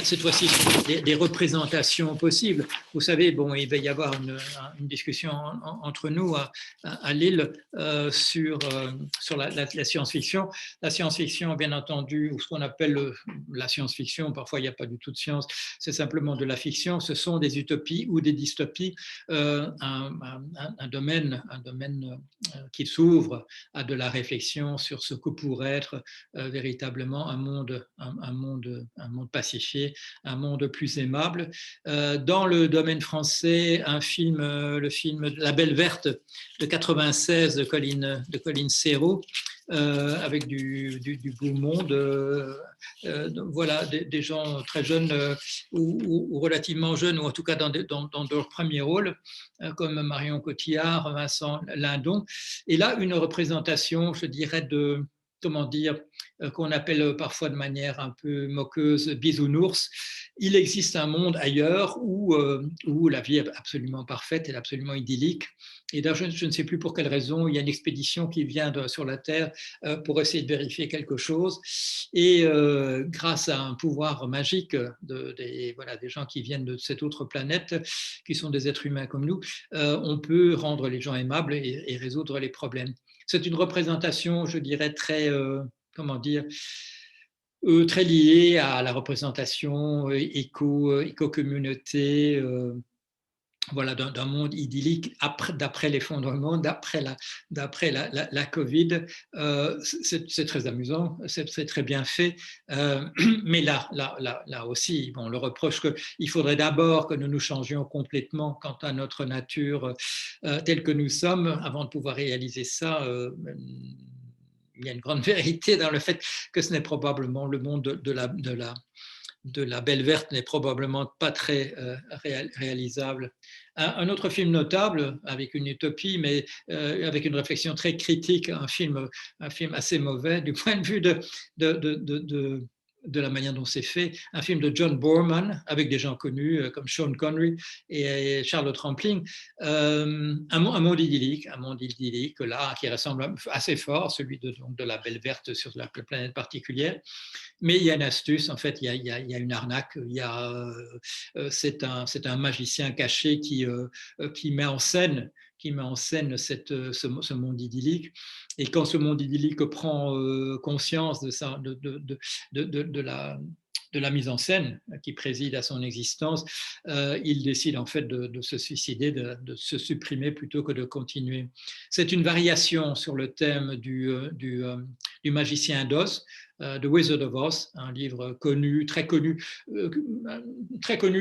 cette fois-ci, sur des représentations possibles. Vous savez, il va y avoir une discussion entre nous à Lille sur la science-fiction. La science-fiction, bien entendu, ou ce qu'on appelle la science-fiction, parfois il n'y a pas du tout de science, c'est simplement de la fiction. Ce sont des utopies ou des dystopies, un domaine qui s'ouvre à de la réflexion sur ce que pourrait être véritablement un monde pacifié, un monde plus aimable. Dans le domaine français, le film La Belle Verte de 96 de Colline Serrault avec du beau monde. Voilà, des gens très jeunes ou relativement jeunes, ou en tout cas dans leur premier rôle, comme Marion Cotillard, Vincent Lindon. Et là, une représentation, je dirais, comment dire, qu'on appelle parfois de manière un peu moqueuse bisounours. Il existe un monde ailleurs où la vie est absolument parfaite et absolument idyllique. Et là, je ne sais plus pour quelle raison, il y a une expédition qui vient sur la Terre pour essayer de vérifier quelque chose. Et grâce à un pouvoir magique des gens qui viennent de cette autre planète, qui sont des êtres humains comme nous, on peut rendre les gens aimables et résoudre les problèmes. C'est une représentation, je dirais, très, comment dire, très liée à la représentation éco-communauté, voilà, d'un monde idyllique d'après l'effondrement, d'après la Covid. C'est très amusant, c'est très bien fait. Mais là aussi, on le reproche qu'il faudrait d'abord que nous nous changions complètement quant à notre nature telle que nous sommes avant de pouvoir réaliser ça. Il y a une grande vérité dans le fait que ce n'est probablement le monde de la Belle Verte n'est probablement pas très réalisable. Un autre film notable, avec une utopie, mais avec une réflexion très critique, un film assez mauvais du point de vue de la manière dont c'est fait, un film de John Boorman, avec des gens connus comme Sean Connery et Charlotte Rampling, un monde idyllique, là, qui ressemble assez fort à celui de la Belle Verte sur la planète particulière. Mais il y a une astuce, en fait, il y a une arnaque, c'est un magicien caché qui met en scène ce monde idyllique. Et quand ce monde idyllique prend conscience de la mise en scène qui préside à son existence, il décide en fait de se suicider, de se supprimer plutôt que de continuer. C'est une variation sur le thème du magicien d'Oz, The Wizard of Oz, un livre connu, très connu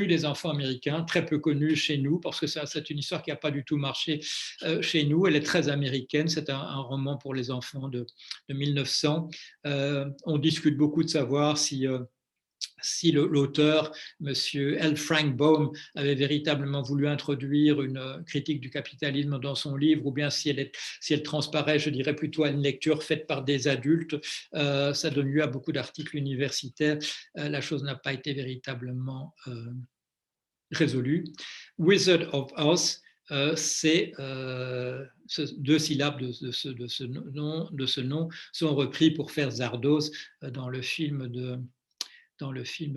des enfants américains, très peu connu chez nous, parce que c'est une histoire qui n'a pas du tout marché chez nous. Elle est très américaine, c'est un roman pour les enfants de 1900. On discute beaucoup de savoir si l'auteur, M. L. Frank Baum, avait véritablement voulu introduire une critique du capitalisme dans son livre, ou bien si elle transparaît, je dirais plutôt à une lecture faite par des adultes. Ça donne lieu à beaucoup d'articles universitaires. La chose n'a pas été véritablement résolue. Wizard of Oz, c'est deux syllabes de ce nom sont repris pour faire Zardoz dans le film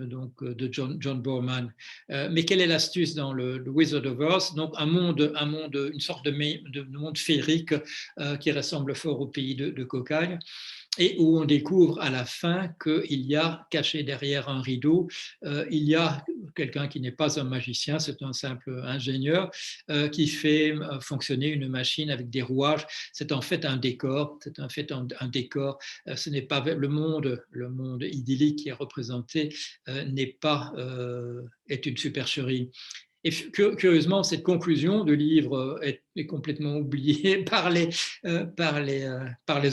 donc, de John Boorman. Mais quelle est l'astuce dans le Wizard of Oz? Donc une sorte de monde féerique qui ressemble fort au pays de Cocagne, et où on découvre à la fin qu'il y a, caché derrière un rideau, il y a quelqu'un qui n'est pas un magicien, c'est un simple ingénieur qui fait fonctionner une machine avec des rouages. C'est en fait un décor, ce n'est pas le monde idyllique qui est représenté, est une supercherie. Et curieusement, cette conclusion de livre est complètement oubliée par les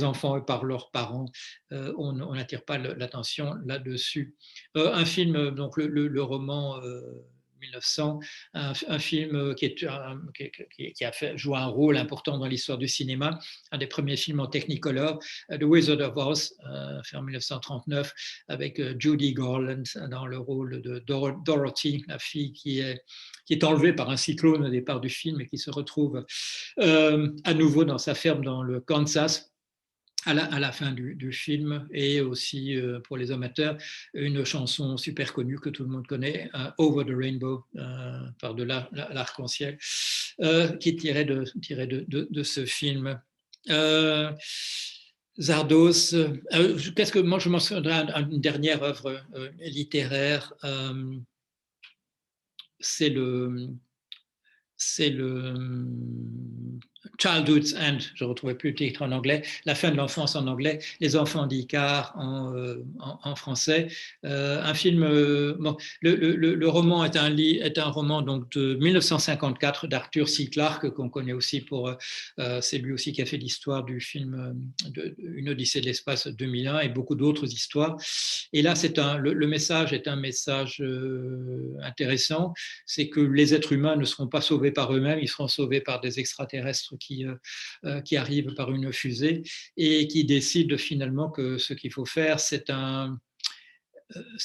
enfants et par leurs parents. On n'attire pas l'attention là-dessus. Un film, donc le roman 1900, un film qui a joué un rôle important dans l'histoire du cinéma, un des premiers films en Technicolor, The Wizard of Oz, fait en 1939, avec Judy Garland dans le rôle de Dorothy, la fille qui est enlevée par un cyclone au départ du film et qui se retrouve à nouveau dans sa ferme dans le Kansas à la fin du film. Et aussi pour les amateurs, une chanson super connue que tout le monde connaît, Over the Rainbow, par-delà l'arc-en-ciel, qui est tirée de ce film. Zardoz, qu'est-ce que moi je mentionnerai une dernière œuvre littéraire, c'est c'est le Childhood's End, je ne retrouvais plus le titre en anglais, La fin de l'enfance en anglais, Les enfants d'Icare en français. Un film, bon, le roman est un roman donc, de 1954 d'Arthur C. Clarke, qu'on connaît aussi pour, c'est lui aussi qui a fait l'histoire du film Une Odyssée de l'espace 2001 et beaucoup d'autres histoires. Et là, le message est un message intéressant, c'est que les êtres humains ne seront pas sauvés par eux-mêmes, ils seront sauvés par des extraterrestres qui arrivent par une fusée et qui décident finalement que ce qu'il faut faire, c'est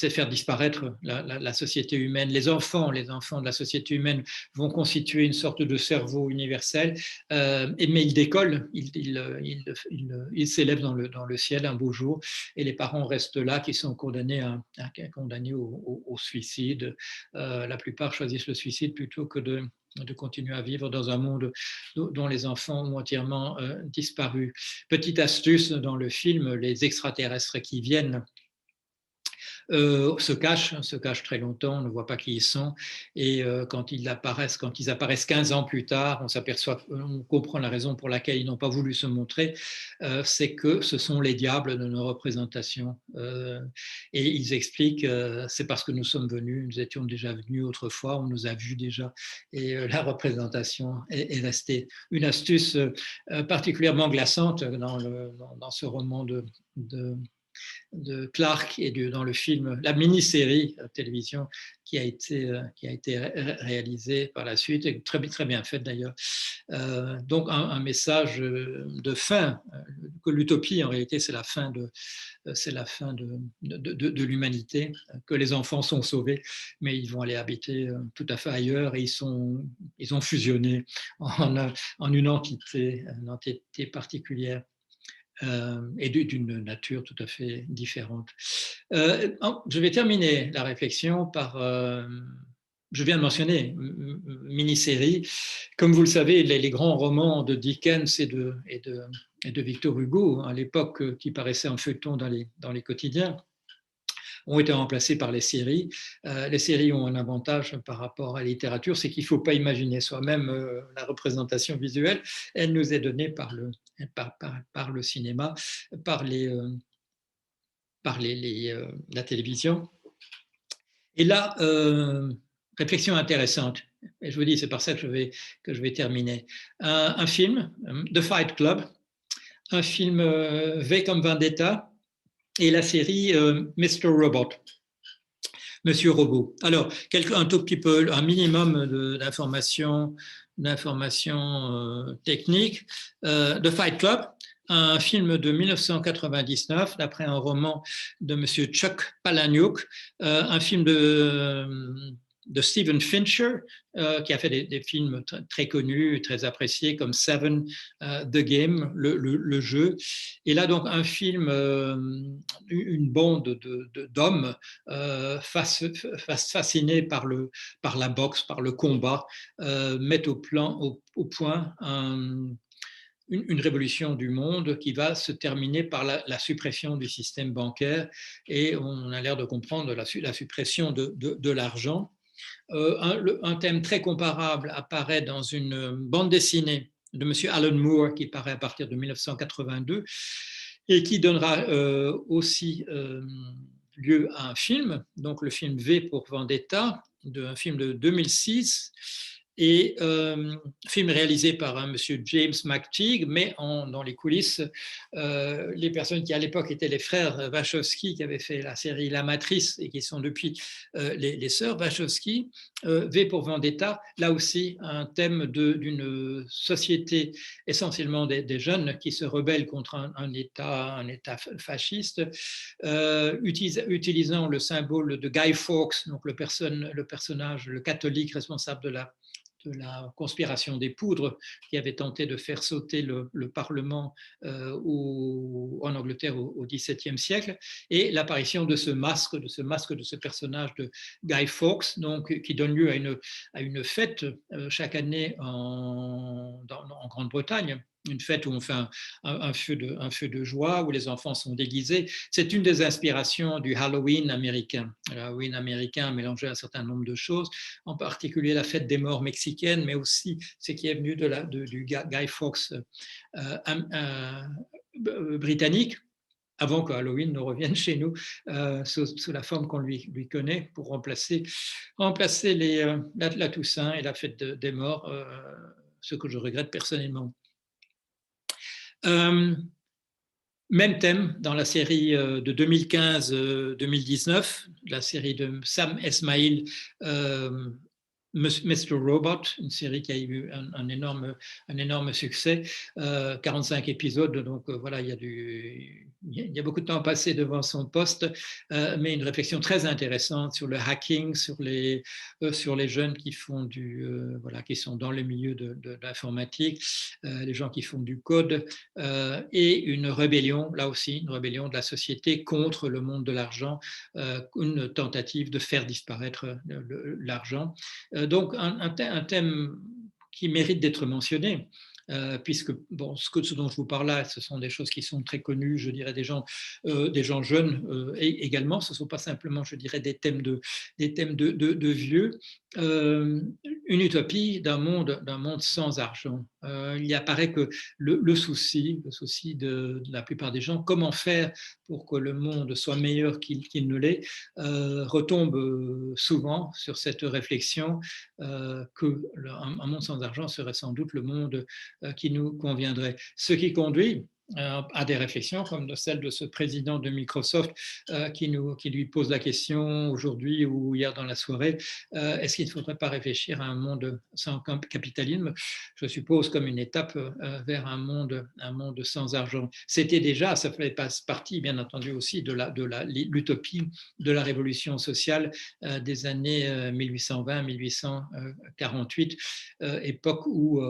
faire disparaître la société humaine. Les enfants de la société humaine vont constituer une sorte de cerveau universel, mais ils décollent, ils s'élèvent dans le ciel un beau jour, et les parents restent là, qui sont condamnés au suicide. La plupart choisissent le suicide plutôt que de continuer à vivre dans un monde dont les enfants ont entièrement disparu. Petite astuce dans le film, les extraterrestres qui viennent se cachent très longtemps, on ne voit pas qui ils sont, et quand ils apparaissent 15 ans plus tard, on comprend la raison pour laquelle ils n'ont pas voulu se montrer, c'est que ce sont les diables de nos représentations, et ils expliquent, c'est parce que nous sommes venus, nous étions déjà venus autrefois, on nous a vus déjà, et la représentation est restée. Une astuce particulièrement glaçante dans ce roman de Clarke et dans le film, la mini-série télévision qui a été réalisée par la suite et très, très bien faite d'ailleurs. Donc un message de fin, que l'utopie en réalité c'est la fin de l'humanité, que les enfants sont sauvés, mais ils vont aller habiter tout à fait ailleurs et ils ont fusionné en une entité particulière. Et d'une nature tout à fait différente. Je vais terminer la réflexion par, je viens de mentionner, mini-série. Comme vous le savez, les grands romans de Dickens et de Victor Hugo, à l'époque, qui paraissaient en feuilleton dans les quotidiens, ont été remplacés par les séries. Les séries ont un avantage par rapport à la littérature, c'est qu'il ne faut pas imaginer soi-même la représentation visuelle. Elle nous est donnée par le cinéma, par la télévision. Et là, réflexion intéressante, et je vous dis, c'est par ça que je vais terminer. Un film, The Fight Club, un film V comme Vendetta, et la série Mr. Robot. Monsieur Robot. Alors, un tout petit peu, un minimum d'informations techniques. The Fight Club, un film de 1999, d'après un roman de Monsieur Chuck Palahniuk, un film de Stephen Fincher, qui a fait des films très connus, très appréciés, comme Seven, The Game, le jeu. Et là, donc, un film, une bande d'hommes fascinés par la boxe, par le combat, mettent au point une révolution du monde qui va se terminer par la suppression du système bancaire, et on a l'air de comprendre la suppression de l'argent. Un thème très comparable apparaît dans une bande dessinée de M. Alan Moore qui paraît à partir de 1982 et qui donnera aussi lieu à un film, donc le film V pour Vendetta, un film de 2006, et film réalisé par un monsieur James McTeague, mais dans les coulisses, les personnes qui à l'époque étaient les frères Wachowski, qui avaient fait la série La Matrice et qui sont depuis les sœurs Wachowski. V pour Vendetta, là aussi un thème d'une société essentiellement des jeunes qui se rebellent contre un État fasciste, utilisant le symbole de Guy Fawkes, donc le personnage, le catholique responsable de la conspiration des poudres, qui avait tenté de faire sauter le Parlement en Angleterre au XVIIe siècle, et l'apparition de ce masque, de ce personnage de Guy Fawkes, donc, qui donne lieu à une fête chaque année en Grande-Bretagne, une fête où on fait un feu de joie, où les enfants sont déguisés. C'est une des inspirations du Halloween américain. Le Halloween américain a mélangé un certain nombre de choses, en particulier la fête des morts mexicaine, mais aussi ce qui est venu du Guy Fawkes britannique, avant que Halloween ne revienne chez nous sous la forme qu'on lui connaît, pour remplacer la Toussaint et la fête des morts, ce que je regrette personnellement. Même thème dans la série de 2015-2019, la série de Sam Esmail, Mr. Robot, une série qui a eu un énorme succès, 45 épisodes, donc voilà, il y a beaucoup de temps passé devant son poste, mais une réflexion très intéressante sur le hacking, sur les jeunes qui font qui sont dans le milieu de l'informatique, les gens qui font du code, et une rébellion, là aussi, une rébellion de la société contre le monde de l'argent, une tentative de faire disparaître l'argent. Donc un thème qui mérite d'être mentionné, puisque ce dont je vous parle là, ce sont des choses qui sont très connues, je dirais, des gens jeunes également. Ce ne sont pas simplement, je dirais, des thèmes de vieux. Une utopie d'un monde sans argent. Il apparaît que le souci de la plupart des gens, comment faire pour que le monde soit meilleur qu'il ne l'est, retombe souvent sur cette réflexion qu'un monde sans argent serait sans doute le monde qui nous conviendrait. Ce qui conduit à des réflexions comme celle de ce président de Microsoft qui lui pose la question aujourd'hui ou hier dans la soirée, est-ce qu'il ne faudrait pas réfléchir à un monde sans capitalisme, je suppose comme une étape vers un monde sans argent. C'était déjà, ça fait partie bien entendu aussi de l'utopie de la révolution sociale des années 1820-1848, époque où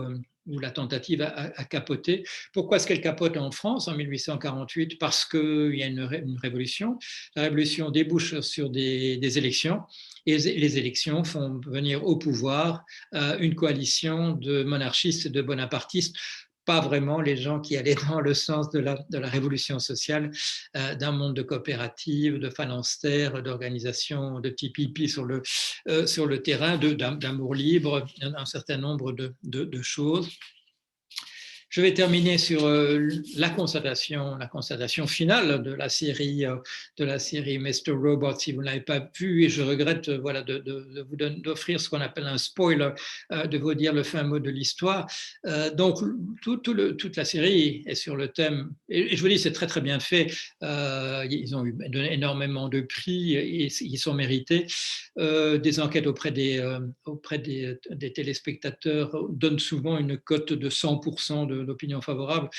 la tentative a capoté. Pourquoi est-ce qu'elle capote en France en 1848 ? Parce qu'il y a une révolution. La révolution débouche sur des élections, et les élections font venir au pouvoir une coalition de monarchistes et de bonapartistes, pas vraiment les gens qui allaient dans le sens de la révolution sociale, d'un monde de coopératives, de phalanstères, d'organisations de petits pipis sur le terrain, d'amour libre, un certain nombre de choses. Je vais terminer sur la constatation finale de la série Mr. Robot, si vous ne l'avez pas vu, et je regrette de vous d'offrir ce qu'on appelle un spoiler, de vous dire le fin mot de l'histoire. Donc, toute la série est sur le thème, et je vous dis, c'est très très bien fait. Ils ont eu énormément de prix, et ils sont mérités. Des enquêtes auprès des téléspectateurs donnent souvent une cote de 100% d'opinion favorable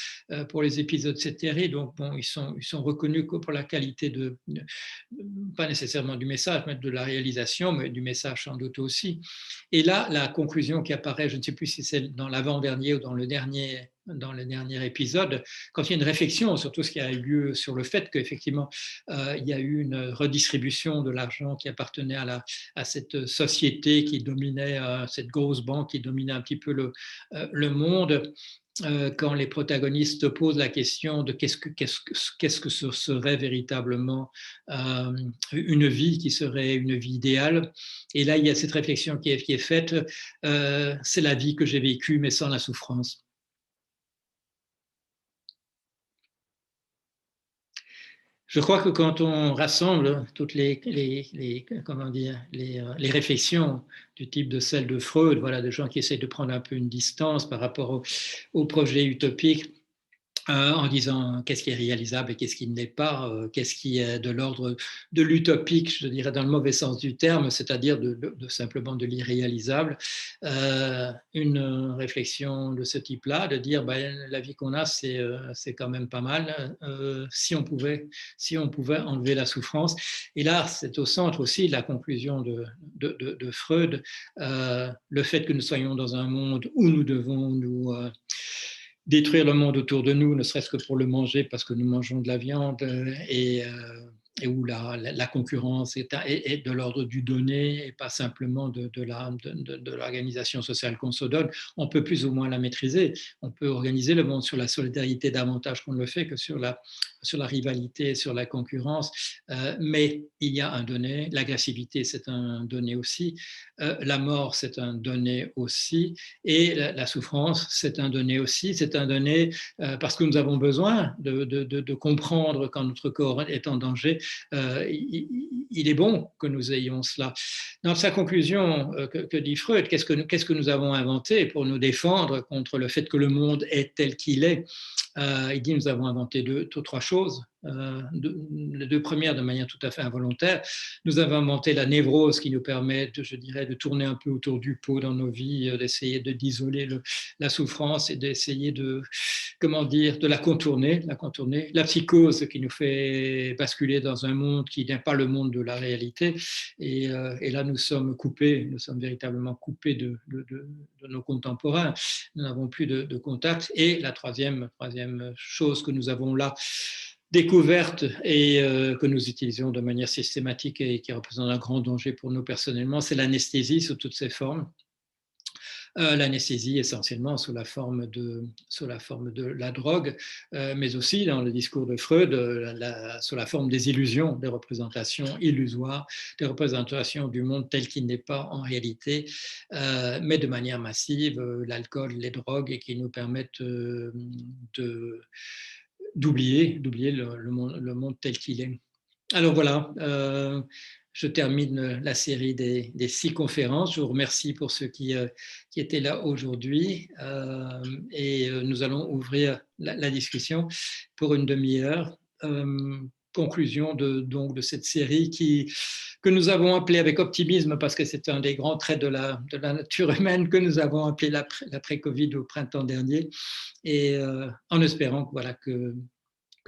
pour les épisodes de cette série. Donc, ils sont reconnus pour la qualité pas nécessairement du message, mais de la réalisation, mais du message sans doute aussi. Et là, la conclusion qui apparaît, je ne sais plus si c'est dans l'avant-dernier ou dans le dernier épisode, quand il y a une réflexion sur tout ce qui a eu lieu sur le fait qu'effectivement il y a eu une redistribution de l'argent qui appartenait à cette société qui dominait, cette grosse banque qui dominait un petit peu le monde. Quand les protagonistes posent la question de qu'est-ce que ce serait véritablement une vie qui serait une vie idéale. Et là, il y a cette réflexion qui est faite, c'est la vie que j'ai vécue, mais sans la souffrance. Je crois que quand on rassemble toutes les réflexions du type de celle de Freud, voilà, de gens qui essaient de prendre un peu une distance par rapport au projet utopique, en disant qu'est-ce qui est réalisable et qu'est-ce qui ne l'est pas, qu'est-ce qui est de l'ordre de l'utopique, je dirais dans le mauvais sens du terme, c'est-à-dire simplement de l'irréalisable. Une réflexion de ce type-là, de dire la vie qu'on a, c'est quand même pas mal, si on pouvait enlever la souffrance. Et là, c'est au centre aussi de la conclusion de Freud, le fait que nous soyons dans un monde où nous devons nous détruire le monde autour de nous, ne serait-ce que pour le manger, parce que nous mangeons de la viande, et et où la concurrence est de l'ordre du donné et pas simplement de l'organisation sociale qu'on se donne, on peut plus ou moins la maîtriser. On peut organiser le monde sur la solidarité davantage qu'on ne le fait que sur la rivalité, sur la concurrence. Mais il y a un donné, l'agressivité c'est un donné aussi, la mort c'est un donné aussi, et la souffrance c'est un donné aussi. C'est un donné parce que nous avons besoin de comprendre quand notre corps est en danger. Il est bon que nous ayons cela. Dans sa conclusion, que dit Freud, qu'est-ce que nous avons inventé pour nous défendre contre le fait que le monde est tel qu'il est? Il dit nous avons inventé trois choses. Les deux premières de manière tout à fait involontaire. Nous avons inventé la névrose qui nous permet, je dirais, de tourner un peu autour du pot dans nos vies, d'essayer d'isoler la souffrance et d'essayer de la contourner. La psychose qui nous fait basculer dans un monde qui n'est pas le monde de la réalité. Et là, nous sommes véritablement coupés de nos contemporains. Nous n'avons plus de contact. Et la troisième chose que nous avons là découverte et que nous utilisons de manière systématique et qui représente un grand danger pour nous personnellement, c'est l'anesthésie sous toutes ses formes. L'anesthésie essentiellement sous la forme de la drogue, mais aussi dans le discours de Freud, sous la forme des illusions, des représentations illusoires, des représentations du monde tel qu'il n'est pas en réalité, mais de manière massive, l'alcool, les drogues, et qui nous permettent d'oublier le monde tel qu'il est. Alors voilà, je termine la série des 6 conférences. Je vous remercie pour ceux qui étaient là aujourd'hui, et nous allons ouvrir la discussion pour une demi-heure. Conclusion donc de cette série que nous avons appelée avec optimisme, parce que c'est un des grands traits de la nature humaine, que nous avons appelé l'après-Covid au printemps dernier, et en espérant que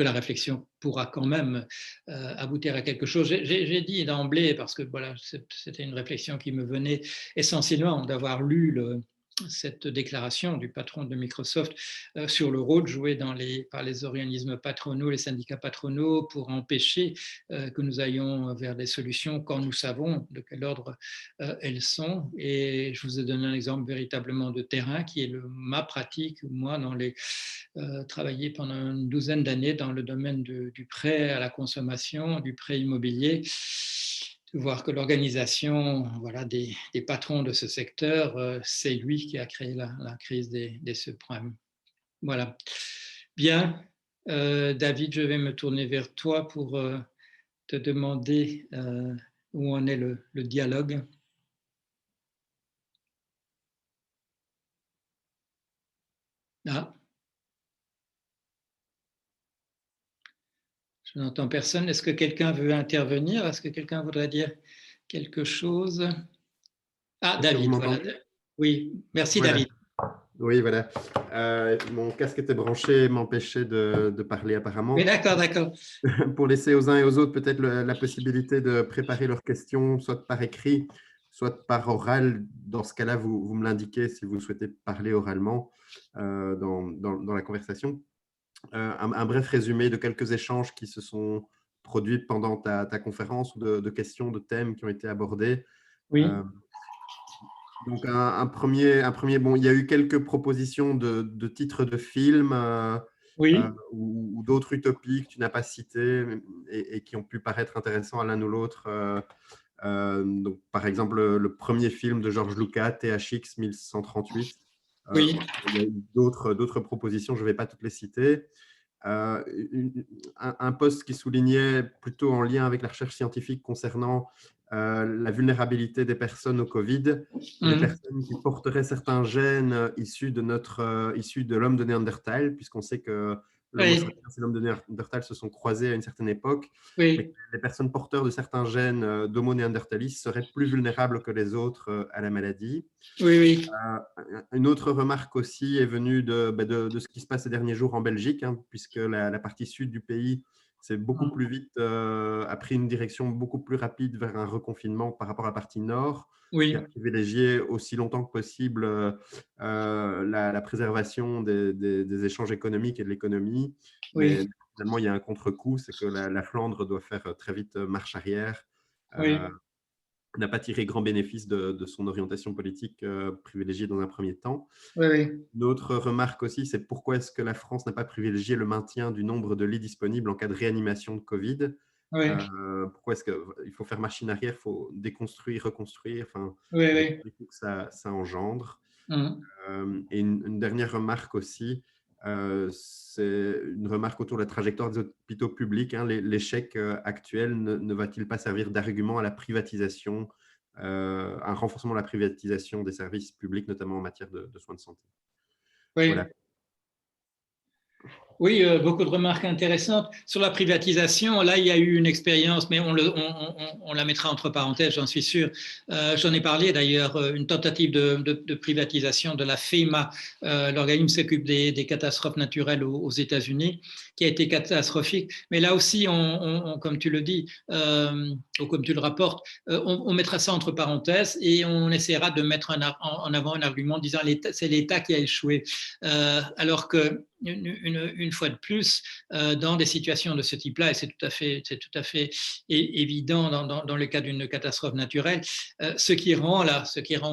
la réflexion pourra quand même aboutir à quelque chose. J'ai dit d'emblée, parce que voilà, c'était une réflexion qui me venait essentiellement d'avoir lu cette déclaration du patron de Microsoft sur le rôle joué par les organismes patronaux, les syndicats patronaux, pour empêcher que nous allions vers des solutions quand nous savons de quel ordre elles sont. Et je vous ai donné un exemple véritablement de terrain qui est ma pratique, moi, travaillé pendant une douzaine d'années dans le domaine du prêt à la consommation, du prêt immobilier, de voir que l'organisation des patrons de ce secteur, c'est lui qui a créé la crise des subprimes. Voilà. Bien, David, je vais me tourner vers toi pour te demander où en est le dialogue. Ah. Je n'entends personne. Est-ce que quelqu'un veut intervenir? Est-ce que quelqu'un voudrait dire quelque chose? Ah, David, voilà. Oui, merci voilà. David. Oui, voilà. Mon casque était branché et m'empêchait de parler apparemment. Oui, d'accord. Pour laisser aux uns et aux autres peut-être la possibilité de préparer leurs questions, soit par écrit, soit par oral. Dans ce cas-là, vous me l'indiquez si vous souhaitez parler oralement dans la conversation. Un bref résumé de quelques échanges qui se sont produits pendant ta conférence, ou de questions, de thèmes qui ont été abordés. Oui. Donc, un premier, bon, il y a eu quelques propositions de titres de films Oui. ou d'autres utopies que tu n'as pas citées et qui ont pu paraître intéressants à l'un ou l'autre. Donc, par exemple, le premier film de George Lucas, THX 1138. Oui. Il y a eu d'autres propositions, je ne vais pas toutes les citer. Un poste qui soulignait, plutôt en lien avec la recherche scientifique concernant la vulnérabilité des personnes au Covid, les personnes qui porteraient certains gènes issus de l'homme de Néandertal, puisqu'on sait que l'Homo sapiens et l'homme de Néandertal se sont croisés à une certaine époque, mais les personnes porteurs de certains gènes d'Homo néandertalis seraient plus vulnérables que les autres à la maladie. Oui. Une autre remarque aussi est venue de ce qui se passe ces derniers jours en Belgique, puisque la partie sud du pays c'est beaucoup plus vite, a pris une direction beaucoup plus rapide vers un reconfinement par rapport à la partie nord, qui a privilégié aussi longtemps que possible la préservation des échanges économiques et de l'économie. Mais finalement, il y a un contre-coup, c'est que la Flandre doit faire très vite marche arrière. Oui, N'a pas tiré grand bénéfice de son orientation politique privilégiée dans un premier temps. oui, oui, Une autre remarque aussi, c'est pourquoi est-ce que la France n'a pas privilégié le maintien du nombre de lits disponibles en cas de réanimation de Covid. oui, Pourquoi est-ce qu'il faut faire machine arrière, il faut déconstruire, reconstruire, enfin, oui, avec oui. les coûts que ça engendre. Mhm. Et une dernière remarque aussi, c'est une remarque autour de la trajectoire des hôpitaux publics, hein. L'échec actuel ne va-t-il pas servir d'argument à la privatisation, un renforcement de la privatisation des services publics, notamment en matière de soins de santé? Voilà. Oui. Oui, beaucoup de remarques intéressantes. Sur la privatisation, là, il y a eu une expérience, mais on la mettra entre parenthèses, j'en suis sûr. J'en ai parlé d'ailleurs, une tentative de privatisation de la FEMA, l'organisme qui s'occupe des catastrophes naturelles aux États-Unis, qui a été catastrophique. Mais là aussi, comme tu le dis, ou comme tu le rapportes, on mettra ça entre parenthèses et on essaiera de mettre en avant un argument disant que c'est l'État qui a échoué. Alors que une fois de plus, dans des situations de ce type-là, et c'est tout à fait évident dans le cas d'une catastrophe naturelle, ce qui rend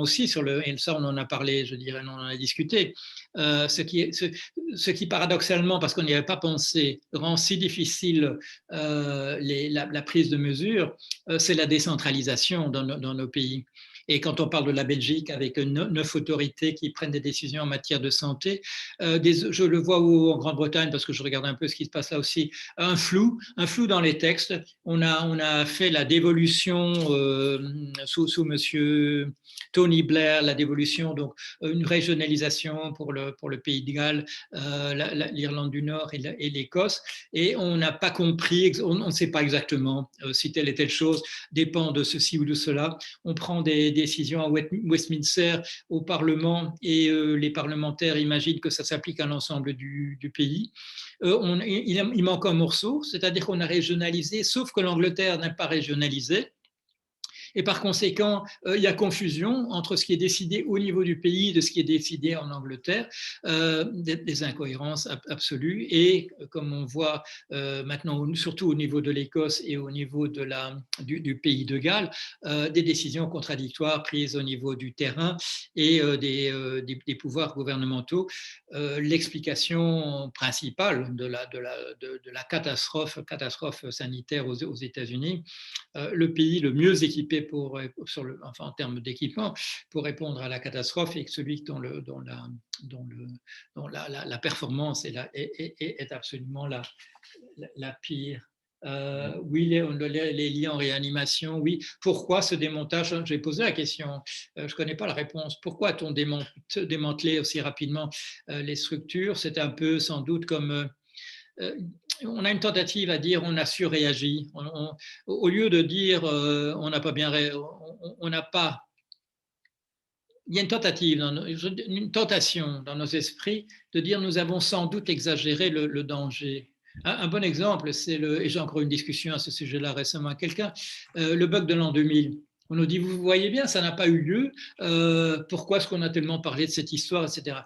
aussi et ça on en a parlé, je dirais, on en a discuté, ce qui paradoxalement, parce qu'on n'y avait pas pensé, rend si difficile la prise de mesures, c'est la décentralisation dans nos pays. Et quand on parle de la Belgique avec 9 autorités qui prennent des décisions en matière de santé, je le vois en Grande-Bretagne parce que je regarde un peu ce qui se passe là aussi, un flou dans les textes. On a fait la dévolution sous monsieur Tony Blair, la dévolution, donc une régionalisation pour le Pays de Galles, l'Irlande du Nord et l'Écosse. Et on n'a pas compris, on ne sait pas exactement si telle et telle chose dépend de ceci ou de cela. On prend des décisions à Westminster, au Parlement, et les parlementaires imaginent que ça s'applique à l'ensemble du pays. Il manque un morceau, c'est-à-dire qu'on a régionalisé, sauf que l'Angleterre n'a pas régionalisé. Et par conséquent, il y a confusion entre ce qui est décidé au niveau du pays et de ce qui est décidé en Angleterre, des incohérences absolues. Et comme on voit maintenant, surtout au niveau de l'Écosse et au niveau du pays de Galles, des décisions contradictoires prises au niveau du terrain et des pouvoirs gouvernementaux. L'explication principale de la catastrophe sanitaire aux États-Unis, le pays le mieux équipé en termes d'équipement pour répondre à la catastrophe est celui dont la performance est absolument la pire. Oui, les liens en réanimation, oui. Pourquoi ce démontage? J'ai posé la question, je ne connais pas la réponse. Pourquoi a-t-on démantelé aussi rapidement les structures? C'est un peu sans doute comme on a une tentative à dire on a surréagi. Au lieu de dire on n'a pas bien, on n'a pas. Il y a une tentation dans nos esprits de dire nous avons sans doute exagéré le danger. Un bon exemple, et j'ai encore eu une discussion à ce sujet-là récemment avec quelqu'un, le bug de l'an 2000. On nous dit, vous voyez bien, ça n'a pas eu lieu. Pourquoi est-ce qu'on a tellement parlé de cette histoire, etc.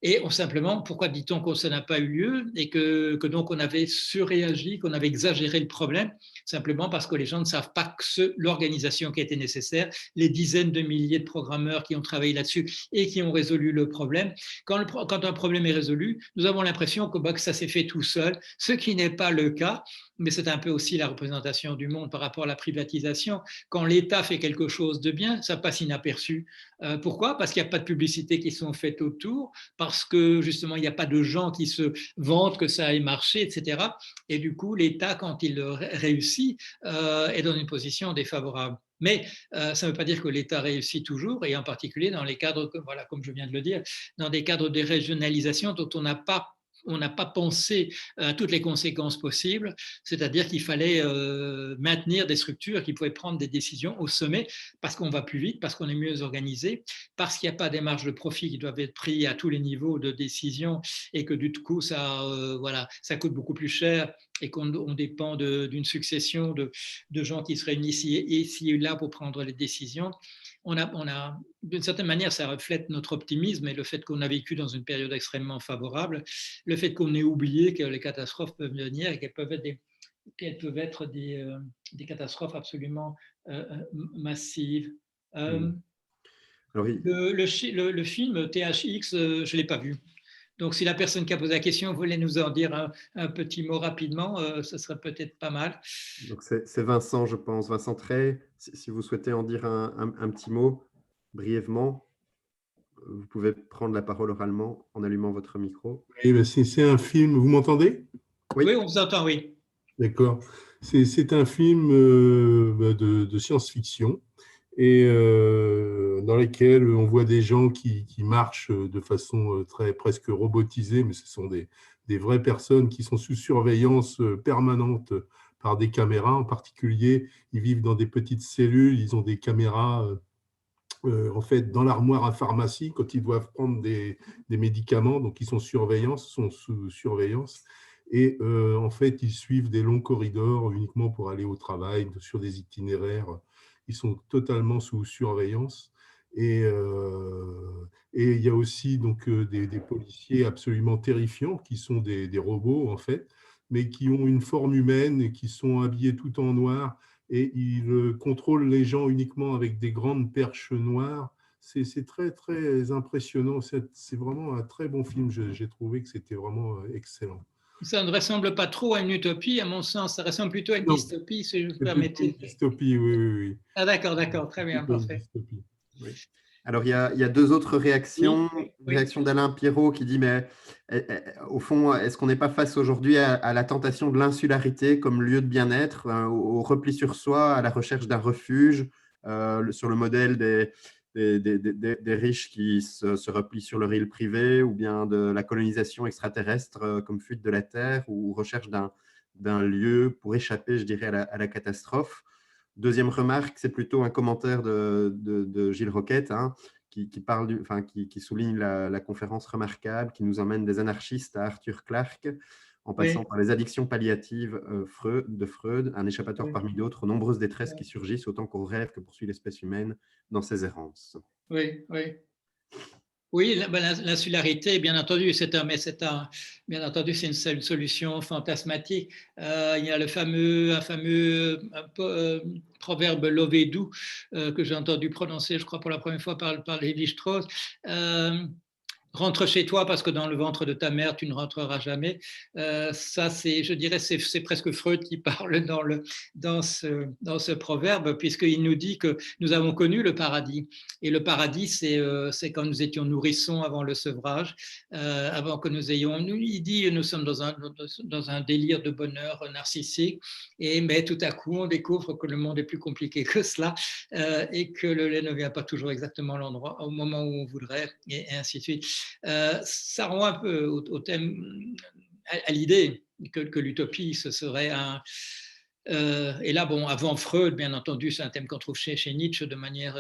Et simplement, pourquoi dit-on que ça n'a pas eu lieu et que donc on avait surréagi, qu'on avait exagéré le problème? Simplement parce que les gens ne savent pas que l'organisation qui était nécessaire, les dizaines de milliers de programmeurs qui ont travaillé là-dessus et qui ont résolu le problème. Quand un problème est résolu, nous avons l'impression que ça s'est fait tout seul, ce qui n'est pas le cas, mais c'est un peu aussi la représentation du monde par rapport à la privatisation. Quand l'État fait quelque chose de bien, ça passe inaperçu. Pourquoi? Parce qu'il n'y a pas de publicité qui sont faites autour, parce que justement, il n'y a pas de gens qui se vantent que ça ait marché, etc. Et du coup, l'État, quand il réussit, est dans une position défavorable. Mais ça ne veut pas dire que l'État réussit toujours, et en particulier dans les cadres, voilà, comme je viens de le dire, dans des cadres de régionalisation dont on n'a pas pensé à toutes les conséquences possibles, c'est-à-dire qu'il fallait maintenir des structures qui pouvaient prendre des décisions au sommet parce qu'on va plus vite, parce qu'on est mieux organisé, parce qu'il n'y a pas des marges de profit qui doivent être prises à tous les niveaux de décision et que du coup, ça coûte beaucoup plus cher et qu'on dépend d'une succession de gens qui se réunissent ici et là pour prendre les décisions. d'une certaine manière, ça reflète notre optimisme et le fait qu'on a vécu dans une période extrêmement favorable, le fait qu'on ait oublié que les catastrophes peuvent venir et qu'elles peuvent être des catastrophes absolument massives. Alors, Le film THX, je ne l'ai pas vu. Donc, si la personne qui a posé la question voulait nous en dire un petit mot rapidement, ce serait peut-être pas mal. Donc, c'est Vincent, je pense. Vincent Trey, si vous souhaitez en dire un petit mot, brièvement, vous pouvez prendre la parole oralement en allumant votre micro. Oui, ben c'est un film, vous m'entendez? Oui, on vous entend, oui. D'accord. C'est un film de science-fiction et dans lequel on voit des gens qui marchent de façon presque robotisée, mais ce sont des vraies personnes qui sont sous surveillance permanente par des caméras. En particulier, ils vivent dans des petites cellules, ils ont des caméras en fait dans l'armoire à pharmacie quand ils doivent prendre des médicaments, donc ils sont sous surveillance. Et en fait, ils suivent des longs corridors uniquement pour aller au travail, sur des itinéraires. Ils sont totalement sous surveillance. Et il y a aussi donc, des policiers absolument terrifiants qui sont des robots, en fait, mais qui ont une forme humaine et qui sont habillés tout en noir. Et ils contrôlent les gens uniquement avec des grandes perches noires. C'est très, très impressionnant. C'est vraiment un très bon film. J'ai trouvé que c'était vraiment excellent. Ça ne ressemble pas trop à une utopie, à mon sens. Ça ressemble plutôt à une dystopie, si je vous permettez. Une dystopie, oui. Ah, d'accord, très bien, parfait. Oui. Alors, il y a deux autres réactions. Oui. Une réaction d'Alain Pierrot qui dit, mais au fond, est-ce qu'on n'est pas face aujourd'hui à la tentation de l'insularité comme lieu de bien-être, au repli sur soi, à la recherche d'un refuge, sur le modèle des riches qui se replient sur leur île privée, ou bien de la colonisation extraterrestre comme fuite de la Terre, ou recherche d'un lieu pour échapper, je dirais, à la catastrophe. Deuxième remarque, c'est plutôt un commentaire de Gilles Roquette, hein, qui souligne la conférence remarquable qui nous emmène des anarchistes à Arthur Clarke, en passant par les addictions palliatives de Freud, un échappatoire parmi d'autres aux nombreuses détresses qui surgissent autant qu'aux rêves que poursuit l'espèce humaine dans ses errances. Oui. Oui, l'insularité, bien entendu, c'est une solution fantasmatique. Il y a un fameux proverbe Lovedou que j'ai entendu prononcer, je crois, pour la première fois par Lévi-Strauss. Rentre chez toi parce que dans le ventre de ta mère, tu ne rentreras jamais. Ça, je dirais, c'est presque Freud qui parle dans ce proverbe, puisqu'il nous dit que nous avons connu le paradis. Et le paradis, c'est quand nous étions nourrissons avant le sevrage, avant que nous ayons... Il dit nous sommes dans un délire de bonheur narcissique, mais tout à coup, on découvre que le monde est plus compliqué que cela et que le lait ne vient pas toujours exactement au moment où on voudrait, et ainsi de suite. Ça rend un peu au thème, à l'idée que l'utopie, ce serait et là, bon, avant Freud, bien entendu, c'est un thème qu'on trouve chez Nietzsche de manière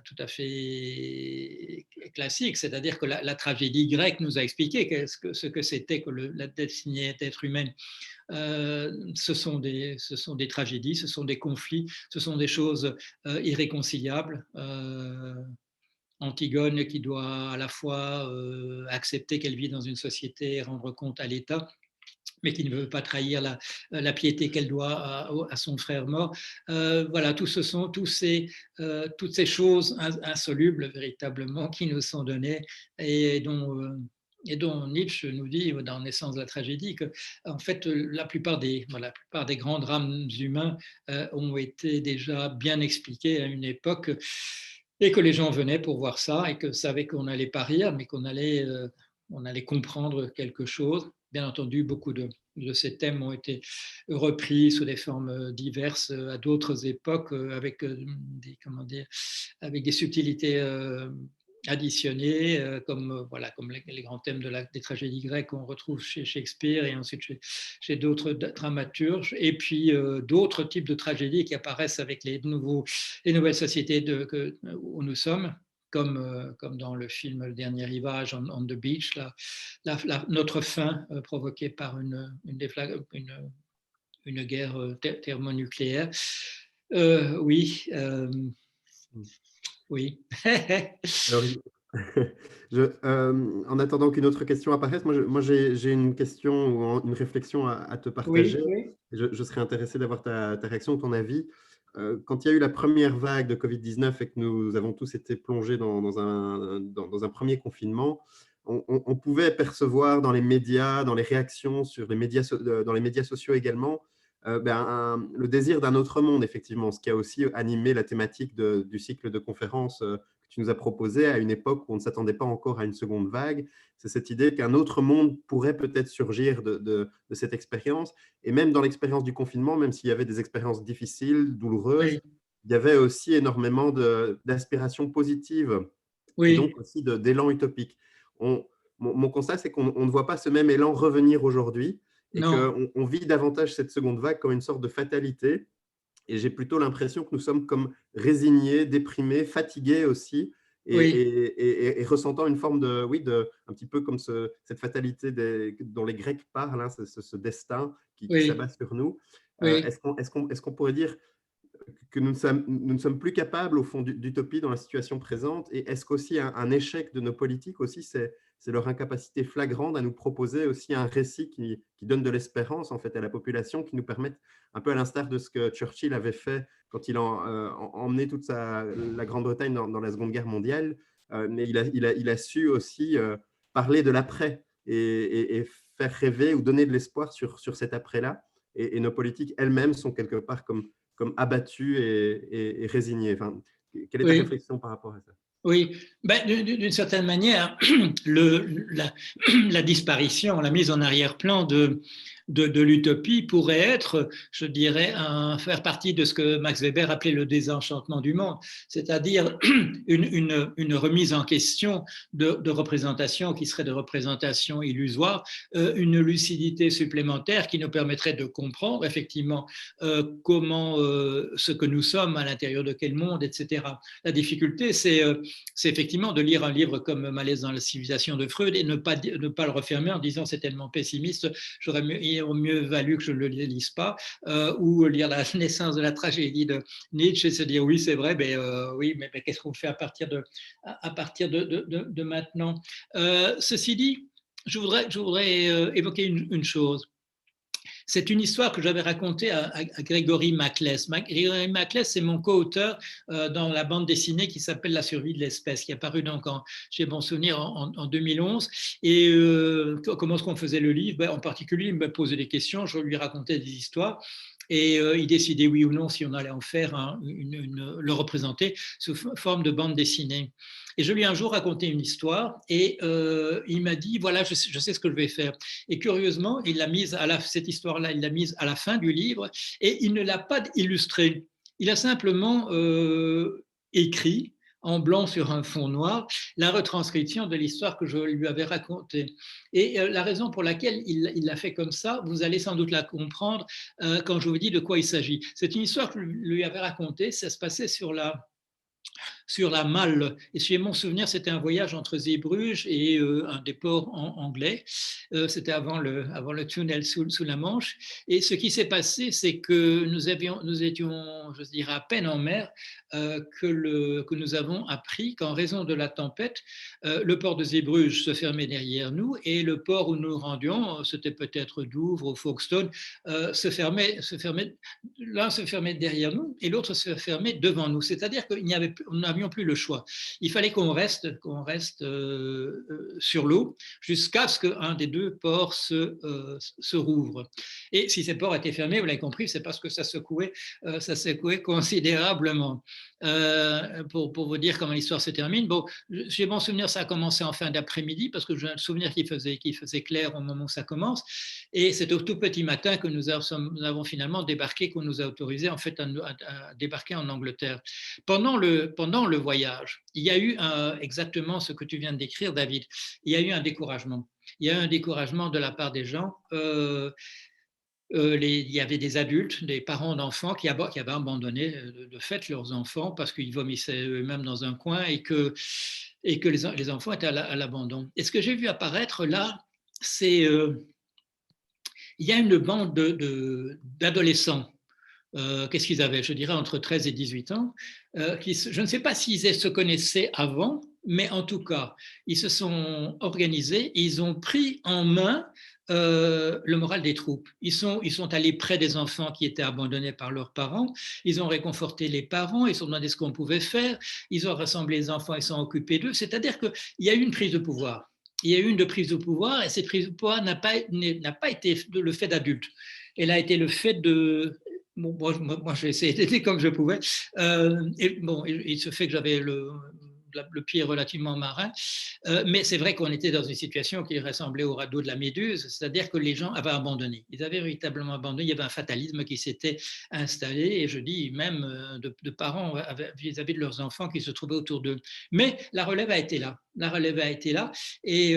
tout à fait classique, c'est-à-dire que la tragédie grecque nous a expliqué ce que c'était que la destinée d'être humaine. Ce sont des tragédies, ce sont des conflits, ce sont des choses irréconciliables. Antigone qui doit à la fois accepter qu'elle vit dans une société et rendre compte à l'État, mais qui ne veut pas trahir la piété qu'elle doit à son frère mort. Voilà, toutes ces choses insolubles véritablement qui nous sont données et dont Nietzsche nous dit dans Naissance de la tragédie que en fait la plupart des grands drames humains ont été déjà bien expliqués à une époque et que les gens venaient pour voir ça et que savaient qu'on n'allait pas rire mais qu'on allait comprendre quelque chose. Bien entendu, beaucoup de ces thèmes ont été repris sous des formes diverses à d'autres époques avec des subtilités additionnées, comme les grands thèmes des tragédies grecques qu'on retrouve chez Shakespeare et ensuite chez d'autres dramaturges, et puis d'autres types de tragédies qui apparaissent avec les nouvelles sociétés où nous sommes. Comme dans le film Le Dernier Rivage, on the Beach, notre fin provoquée par une guerre thermonucléaire. Oui. Oui. Alors, en attendant qu'une autre question apparaisse, moi j'ai une question ou une réflexion à te Oui, partager. oui, Je serais intéressé d'avoir ta réaction, ton avis. Quand il y a eu la première vague de Covid-19 et que nous avons tous été plongés dans un premier confinement, on pouvait percevoir dans les médias, dans les réactions sur les médias, dans les médias sociaux également, le désir d'un autre monde, effectivement, ce qui a aussi animé la thématique du cycle de conférences que tu nous as proposé à une époque où on ne s'attendait pas encore à une seconde vague. C'est cette idée qu'un autre monde pourrait peut-être surgir de cette expérience. Et même dans l'expérience du confinement, même s'il y avait des expériences difficiles, douloureuses, oui, il y avait aussi énormément d'aspirations positives et oui, donc aussi d'élan utopique. Mon constat, c'est qu'on ne voit pas ce même élan revenir aujourd'hui et non, qu'on vit davantage cette seconde vague comme une sorte de fatalité. Et j'ai plutôt l'impression que nous sommes comme résignés, déprimés, fatigués aussi, oui, et ressentant une forme de, oui, un petit peu comme cette fatalité dont les Grecs parlent, hein, ce destin qui oui, s'abat sur nous. oui. Est-ce qu'on pourrait dire que nous ne sommes plus capables, au fond, d'utopie dans la situation présente? Et est-ce qu'aussi un échec de nos politiques aussi, c'est leur incapacité flagrante à nous proposer aussi un récit qui donne de l'espérance en fait à la population, qui nous permette, un peu à l'instar de ce que Churchill avait fait quand il a emmené toute la Grande-Bretagne dans la Seconde Guerre mondiale, mais il a su aussi parler de l'après et faire rêver ou donner de l'espoir sur cet après-là. Et nos politiques elles-mêmes sont quelque part comme abattues et résignées. Enfin, quelle est ta Oui. réflexion par rapport à ça? Oui, ben, d'une certaine manière, la, la disparition, la mise en arrière-plan de l'utopie pourrait être, je dirais, faire partie de ce que Max Weber appelait le désenchantement du monde, c'est-à-dire une remise en question de représentations qui seraient de représentations illusoires, une lucidité supplémentaire qui nous permettrait de comprendre effectivement comment, ce que nous sommes, à l'intérieur de quel monde, etc. La difficulté, c'est effectivement de lire un livre comme Malaise dans la civilisation de Freud et ne pas le refermer en disant c'est tellement pessimiste, il aurait mieux valu que je ne le lise pas, ou lire La naissance de la tragédie de Nietzsche et se dire oui, c'est vrai, oui, mais qu'est-ce qu'on fait à partir de maintenant? Ceci dit, je voudrais évoquer une chose. C'est une histoire que j'avais racontée à Grégory Maclès. Grégory Maclès, c'est mon co-auteur dans la bande dessinée qui s'appelle La survie de l'espèce, qui est apparue donc chez Bon Souvenir en 2011. Et comment est-ce qu'on faisait le livre? En particulier, il me posait des questions, je lui racontais des histoires. Et il décidait oui ou non si on allait en faire le représenter sous forme de bande dessinée. Et je lui ai un jour raconté une histoire et il m'a dit voilà, je sais ce que je vais faire. Et curieusement, il l'a mise cette histoire-là, il l'a mise à la fin du livre et il ne l'a pas illustrée. Il a simplement écrit en blanc sur un fond noir la retranscription de l'histoire que je lui avais racontée. Et la raison pour laquelle il l'a fait comme ça, vous allez sans doute la comprendre quand je vous dis de quoi il s'agit. C'est une histoire que je lui avais racontée, ça se passait sur la Malle. Et chez mon souvenir, c'était un voyage entre Zeebrugge et un des ports anglais. C'était avant le tunnel sous la Manche. Et ce qui s'est passé, c'est que nous étions, je dirais, à peine en mer, que nous avons appris qu'en raison de la tempête, le port de Zeebrugge se fermait derrière nous et le port où nous rendions, c'était peut-être Douvres ou Folkestone, se fermait. L'un se fermait derrière nous et l'autre se fermait devant nous. C'est-à-dire qu'on n'avions plus le choix. Il fallait qu'on reste sur l'eau jusqu'à ce qu'un des deux ports se rouvre. Et si ces ports étaient fermés, vous l'avez compris, c'est parce que ça secouait considérablement. Pour vous dire comment l'histoire se termine, bon, j'ai bon souvenir, ça a commencé en fin d'après-midi parce que j'ai un souvenir qu'il faisait clair au moment où ça commence. Et c'est au tout petit matin que nous avons finalement débarqué, qu'on nous a autorisé en fait à débarquer en Angleterre. Pendant le voyage, il y a eu exactement ce que tu viens de décrire, David. Il y a eu un découragement. Il y a eu un découragement de la part des gens. Il y avait des adultes, des parents d'enfants qui avaient abandonné de fait leurs enfants parce qu'ils vomissaient eux-mêmes dans un coin et que les enfants étaient à l'abandon. Et ce que j'ai vu apparaître là, c'est il y a une bande d'adolescents qu'est-ce qu'ils avaient? Je dirais entre 13 et 18 ans. Je ne sais pas s'ils se connaissaient avant, mais en tout cas, ils se sont organisés, ils ont pris en main le moral des troupes. Ils sont allés près des enfants qui étaient abandonnés par leurs parents, ils ont réconforté les parents, ils se sont demandé ce qu'on pouvait faire, ils ont rassemblé les enfants, ils sont occupés d'eux, c'est-à-dire qu'il y a eu une prise de pouvoir. Il y a eu une prise de pouvoir et cette prise de pouvoir n'a pas été le fait d'adultes. Elle a été le fait de... Bon, moi j'ai essayé d'aider comme je pouvais. Il se fait que j'avais le pied relativement marin, mais c'est vrai qu'on était dans une situation qui ressemblait au radeau de la Méduse, c'est-à-dire que les gens avaient abandonné. Ils avaient véritablement abandonné. Il y avait un fatalisme qui s'était installé, et je dis même de parents vis-à-vis de leurs enfants qui se trouvaient autour d'eux. Mais la relève a été là. La relève a été là, et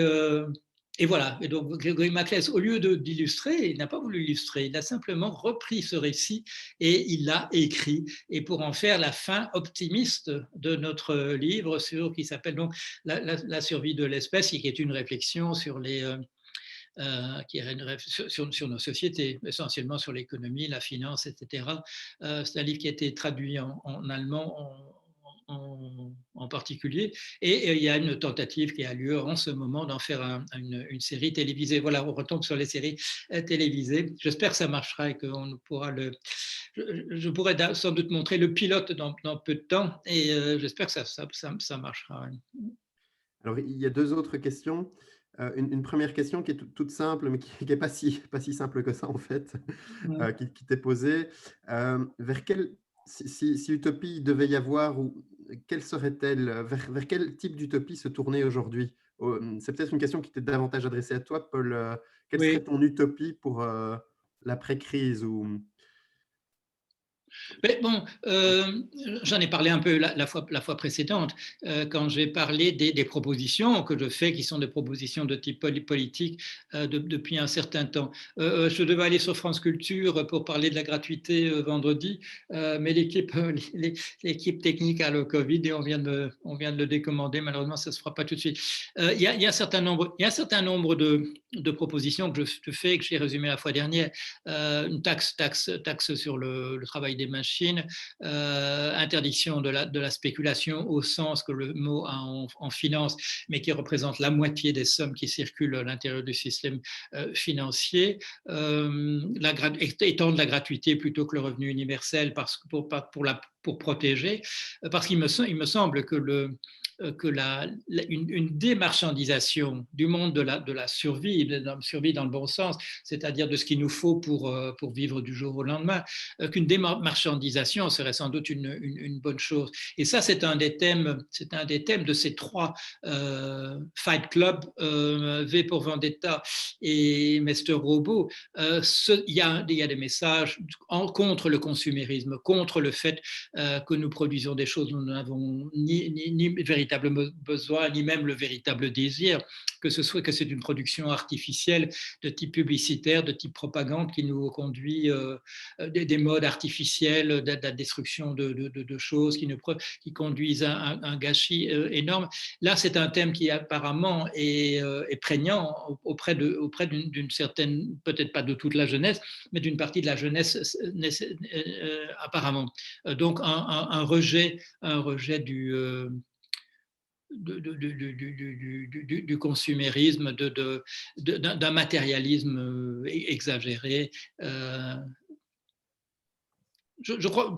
voilà. Et donc, Grégory Maclès, au lieu d'illustrer, il n'a pas voulu illustrer, il a simplement repris ce récit et il l'a écrit. Et pour en faire la fin optimiste de notre livre qui s'appelle donc la survie de l'espèce, qui est une réflexion sur sur nos sociétés, essentiellement sur l'économie, la finance, etc. C'est un livre qui a été traduit en allemand, en particulier, et il y a une tentative qui a lieu en ce moment d'en faire une série télévisée. Voilà, on retombe sur les séries télévisées. J'espère que ça marchera et qu'on pourra je pourrais sans doute montrer le pilote dans peu de temps, et j'espère que ça marchera. Alors, il y a deux autres questions. Une première question qui est toute simple, mais qui n'est pas si simple que ça, en fait, qui t'est posée. Si utopie il devait y avoir, quelle serait-elle? Vers quel type d'utopie se tourner aujourd'hui? C'est peut-être une question qui t'est davantage adressée à toi, Paul. Quelle serait ton utopie pour l'après-crise Mais bon, j'en ai parlé un peu la fois précédente, quand j'ai parlé des propositions que je fais, qui sont des propositions de type politique depuis un certain temps. Je devais aller sur France Culture pour parler de la gratuité vendredi, mais l'équipe technique a le Covid et on vient de le décommander. Malheureusement, ça ne se fera pas tout de suite. Il y a un certain nombre de propositions que je fais, que j'ai résumées la fois dernière. Une taxe sur le travail des machines, interdiction de la spéculation au sens que le mot a en finance, mais qui représente la moitié des sommes qui circulent à l'intérieur du système financier, étendre la gratuité plutôt que le revenu universel pour protéger, parce qu'il me semble que une démarchandisation du monde de la survie dans le bon sens, c'est-à-dire de ce qu'il nous faut pour vivre du jour au lendemain, qu'une démarchandisation serait sans doute une bonne chose. Et ça, c'est un des thèmes de ces trois Fight Club, V pour Vendetta et Mr. Robot. Il y a des messages contre le consumérisme, contre le fait que nous produisons des choses dont nous n'avons ni véritable besoin, ni même le véritable désir, que c'est une production artificielle de type publicitaire, de type propagande qui nous conduit des modes artificiels, de la destruction de choses qui conduisent à un gâchis énorme. Là, c'est un thème qui apparemment est prégnant auprès d'une certaine, peut-être pas de toute la jeunesse, mais d'une partie de la jeunesse apparemment. Donc un rejet du consumérisme, d'un matérialisme exagéré. Je crois,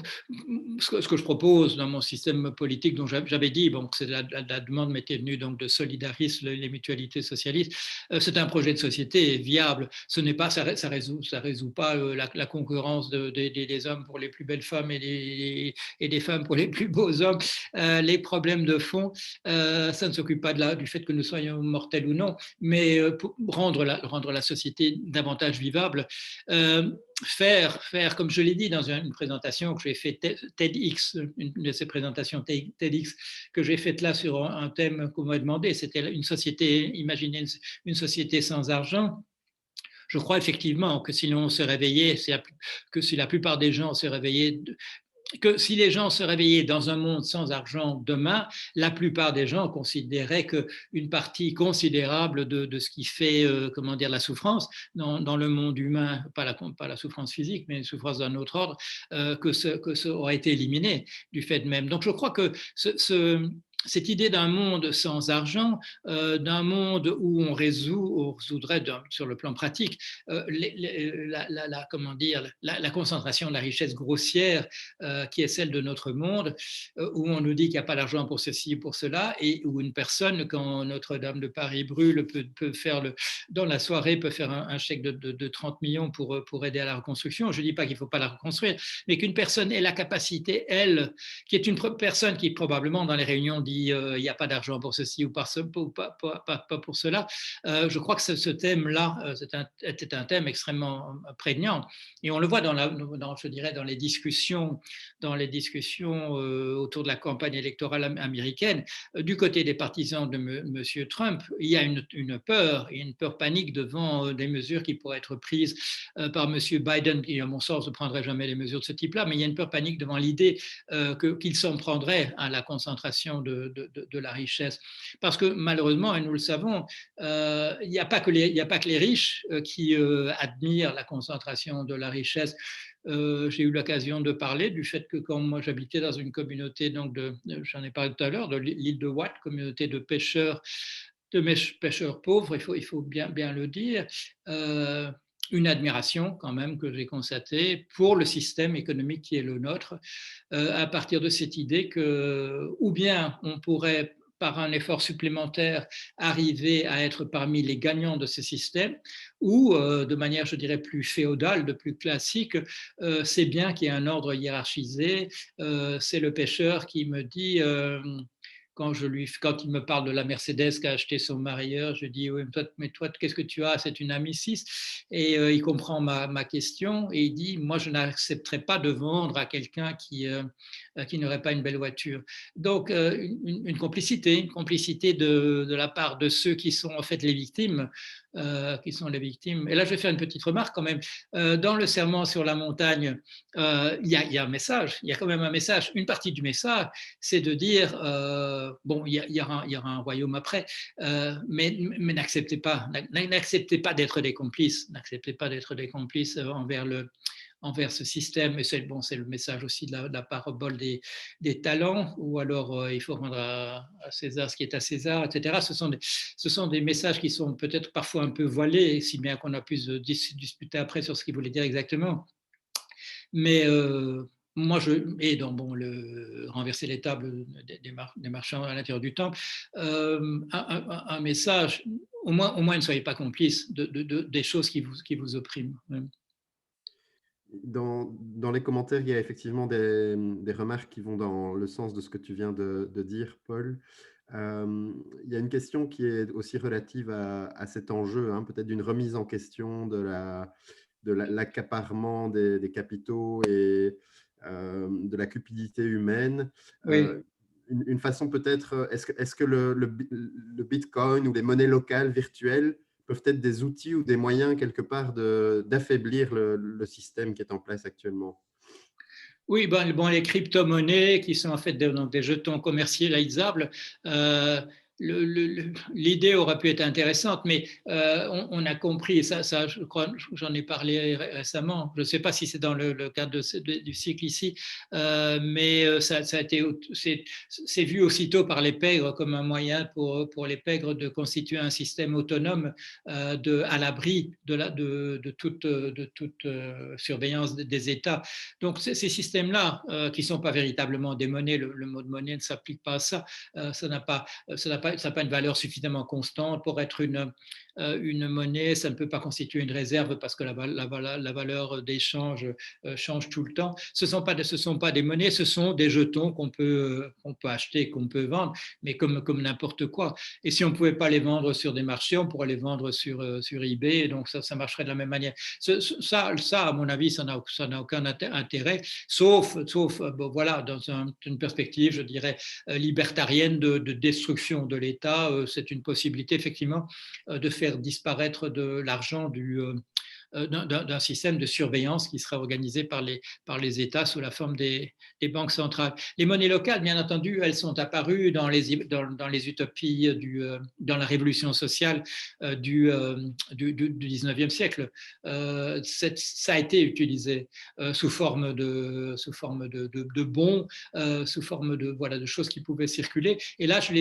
ce que je propose dans mon système politique, dont j'avais dit, que la demande m'était venue donc de Solidaris, les mutualités socialistes, c'est un projet de société viable. Ça résout pas la concurrence des hommes pour les plus belles femmes et des femmes pour les plus beaux hommes. Les problèmes de fond, ça ne s'occupe pas du fait que nous soyons mortels ou non, mais pour rendre la société davantage vivable. Faire, comme je l'ai dit dans une présentation que j'ai fait TEDx, une de ces présentations TEDx que j'ai faite là sur un thème qu'on m'a demandé, c'était imaginer une société sans argent. Je crois effectivement que si l'on se réveillait, que si la plupart des gens se réveillaient que si les gens se réveillaient dans un monde sans argent demain, la plupart des gens considéraient qu'une partie considérable de ce qui fait comment dire, la souffrance dans le monde humain, pas la souffrance physique, mais une souffrance d'un autre ordre, que ça aurait été éliminé du fait même. Donc je crois que cette idée d'un monde sans argent, d'un monde où on résoudrait sur le plan pratique comment dire, la concentration de la richesse grossière qui est celle de notre monde, où on nous dit qu'il n'y a pas d'argent pour ceci ou pour cela, et où une personne, quand Notre-Dame de Paris brûle, peut faire dans la soirée, peut faire un chèque de 30 millions pour aider à la reconstruction. Je ne dis pas qu'il ne faut pas la reconstruire, mais qu'une personne ait la capacité, elle, qui est une personne qui probablement dans les réunions dit il n'y a pas d'argent pour ceci ou pas pour cela. Je crois que ce thème-là était un thème extrêmement prégnant. Et on le voit je dirais, dans les discussions autour de la campagne électorale américaine. Du côté des partisans de M. Trump, il y a une peur panique devant des mesures qui pourraient être prises par M. Biden, qui, à mon sens, ne prendrait jamais les mesures de ce type-là, mais il y a une peur panique devant l'idée qu'il s'en prendrait à la concentration de la richesse. Parce que malheureusement, et nous le savons, il n'y a pas que les riches qui admirent la concentration de la richesse. J'ai eu l'occasion de parler du fait que quand moi j'habitais dans une communauté, donc j'en ai parlé tout à l'heure, de l'île de Watt, communauté de pêcheurs pauvres, il faut bien le dire, une admiration quand même que j'ai constatée pour le système économique qui est le nôtre, à partir de cette idée que, ou bien on pourrait par un effort supplémentaire, arriver à être parmi les gagnants de ce système, ou de manière, je dirais, plus féodale, de plus classique, c'est bien qu'il y ait un ordre hiérarchisé. C'est le pêcheur qui me dit, quand il me parle de la Mercedes qu'a acheté son marieur, je dis oui, mais toi qu'est-ce que tu as? C'est une Amicis. Et il comprend ma question et il dit moi je n'accepterai pas de vendre à quelqu'un qui n'aurait pas une belle voiture. Donc une complicité de la part de ceux qui sont en fait les victimes. Et là, je vais faire une petite remarque quand même. Dans le serment sur la montagne, il y a un message. Il y a quand même un message. Une partie du message, c'est de dire bon, il y aura un royaume après, mais n'acceptez pas d'être des complices. N'acceptez pas d'être des complices envers ce système. Et c'est le message aussi de la parabole des talents, ou alors il faut rendre à César ce qui est à César, etc. Ce sont des messages qui sont peut-être parfois un peu voilés, si bien qu'on a pu se disputer après sur ce qu'il voulait dire exactement. Mais moi, et donc le renverser les tables des marchands à l'intérieur du temple, un message, au moins ne soyez pas complices des choses qui vous oppriment. Dans les commentaires, il y a effectivement des remarques qui vont dans le sens de ce que tu viens de dire, Paul. Il y a une question qui est aussi relative à cet enjeu, hein, peut-être d'une remise en question de l'accaparement des capitaux et de la cupidité humaine. Oui. Une façon peut-être, est-ce que le Bitcoin ou les monnaies locales virtuelles peuvent être des outils ou des moyens quelque part d'affaiblir le système qui est en place actuellement? Oui, les crypto-monnaies qui sont en fait des jetons commercialisables, l'idée aurait pu être intéressante, mais on a compris, et ça je crois, j'en ai parlé récemment, je ne sais pas si c'est dans le cadre du cycle ici, mais ça a été, c'est vu aussitôt par les pègres comme un moyen pour les pègres de constituer un système autonome à l'abri de toute surveillance des États. Donc ces systèmes-là, qui ne sont pas véritablement des monnaies, le mot de monnaie ne s'applique pas à ça, ça n'a pas une valeur suffisamment constante pour être une monnaie, ça ne peut pas constituer une réserve parce que la valeur d'échange change tout le temps. Ce ne sont pas des monnaies, ce sont des jetons qu'on peut acheter, qu'on peut vendre, mais comme n'importe quoi. Et si on ne pouvait pas les vendre sur des marchés, on pourrait les vendre sur eBay, donc ça marcherait de la même manière. Ça à mon avis, ça n'a aucun intérêt, sauf voilà, dans une perspective, je dirais, libertarienne de destruction de l'État. C'est une possibilité, effectivement, de faire disparaître de l'argent d'un système de surveillance qui serait organisé par les États sous la forme des banques centrales. Les monnaies locales, bien entendu, elles sont apparues dans les utopies, dans la révolution sociale du 19e siècle. Ça a été utilisé sous forme de bons, sous forme de choses qui pouvaient circuler. Et là, je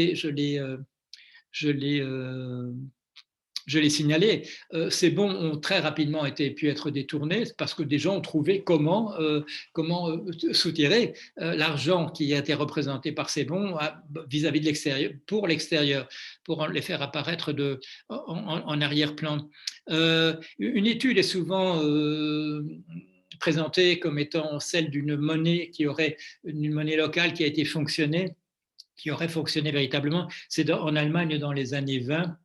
l'ai signalé, ces bons ont très rapidement pu être détournés parce que des gens ont trouvé comment soutirer l'argent qui a été représenté par ces bons vis-à-vis de l'extérieur, pour les faire apparaître en arrière-plan. Une étude est souvent présentée comme étant celle d'une monnaie une monnaie locale qui aurait fonctionné véritablement. C'est en Allemagne dans les années 20,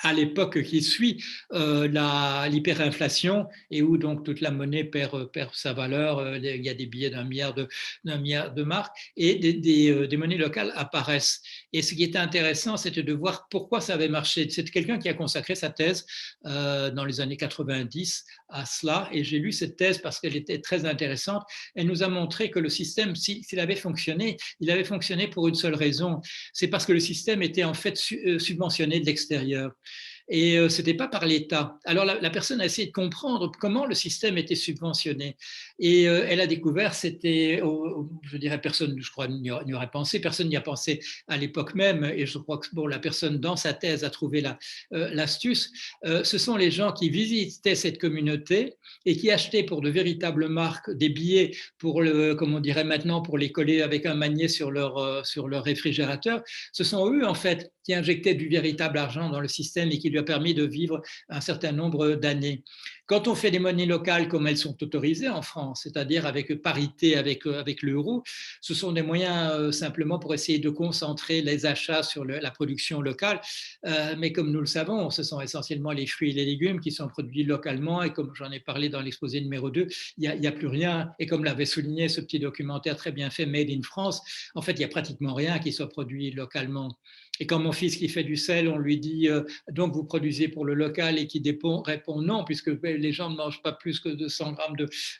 à l'époque qui suit l'hyperinflation et où donc toute la monnaie perd sa valeur. Il y a des billets d'un milliard de marques et des monnaies locales apparaissent. Et ce qui était intéressant, c'était de voir pourquoi ça avait marché. C'est quelqu'un qui a consacré sa thèse dans les années 90 à cela, et j'ai lu cette thèse parce qu'elle était très intéressante. Elle nous a montré que le système, s'il avait fonctionné, il avait fonctionné pour une seule raison. C'est parce que le système était en fait subventionné de l'extérieur. Et ce n'était pas par l'État. Alors la personne a essayé de comprendre comment le système était subventionné. Et elle a découvert, je dirais, personne, je crois, n'y aurait pensé, personne n'y a pensé à l'époque même. Et je crois que la personne dans sa thèse a trouvé l'astuce. Ce sont les gens qui visitaient cette communauté et qui achetaient pour de véritables marques des billets comme on dirait maintenant, pour les coller avec un magnet sur leur réfrigérateur. Ce sont eux, en fait, qui injectaient du véritable argent dans le système et qui lui a permis de vivre un certain nombre d'années. Quand on fait des monnaies locales comme elles sont autorisées en France, c'est-à-dire avec parité avec l'euro, ce sont des moyens simplement pour essayer de concentrer les achats sur la production locale. Mais comme nous le savons, ce sont essentiellement les fruits et les légumes qui sont produits localement, et comme j'en ai parlé dans l'exposé numéro 2, il n'y a plus rien. Et comme l'avait souligné ce petit documentaire très bien fait, Made in France, en fait, il n'y a pratiquement rien qui soit produit localement. Et quand mon fils qui fait du sel, on lui dit donc vous produisez pour le local, et qui répond non, puisque les gens ne mangent pas plus que 200 grammes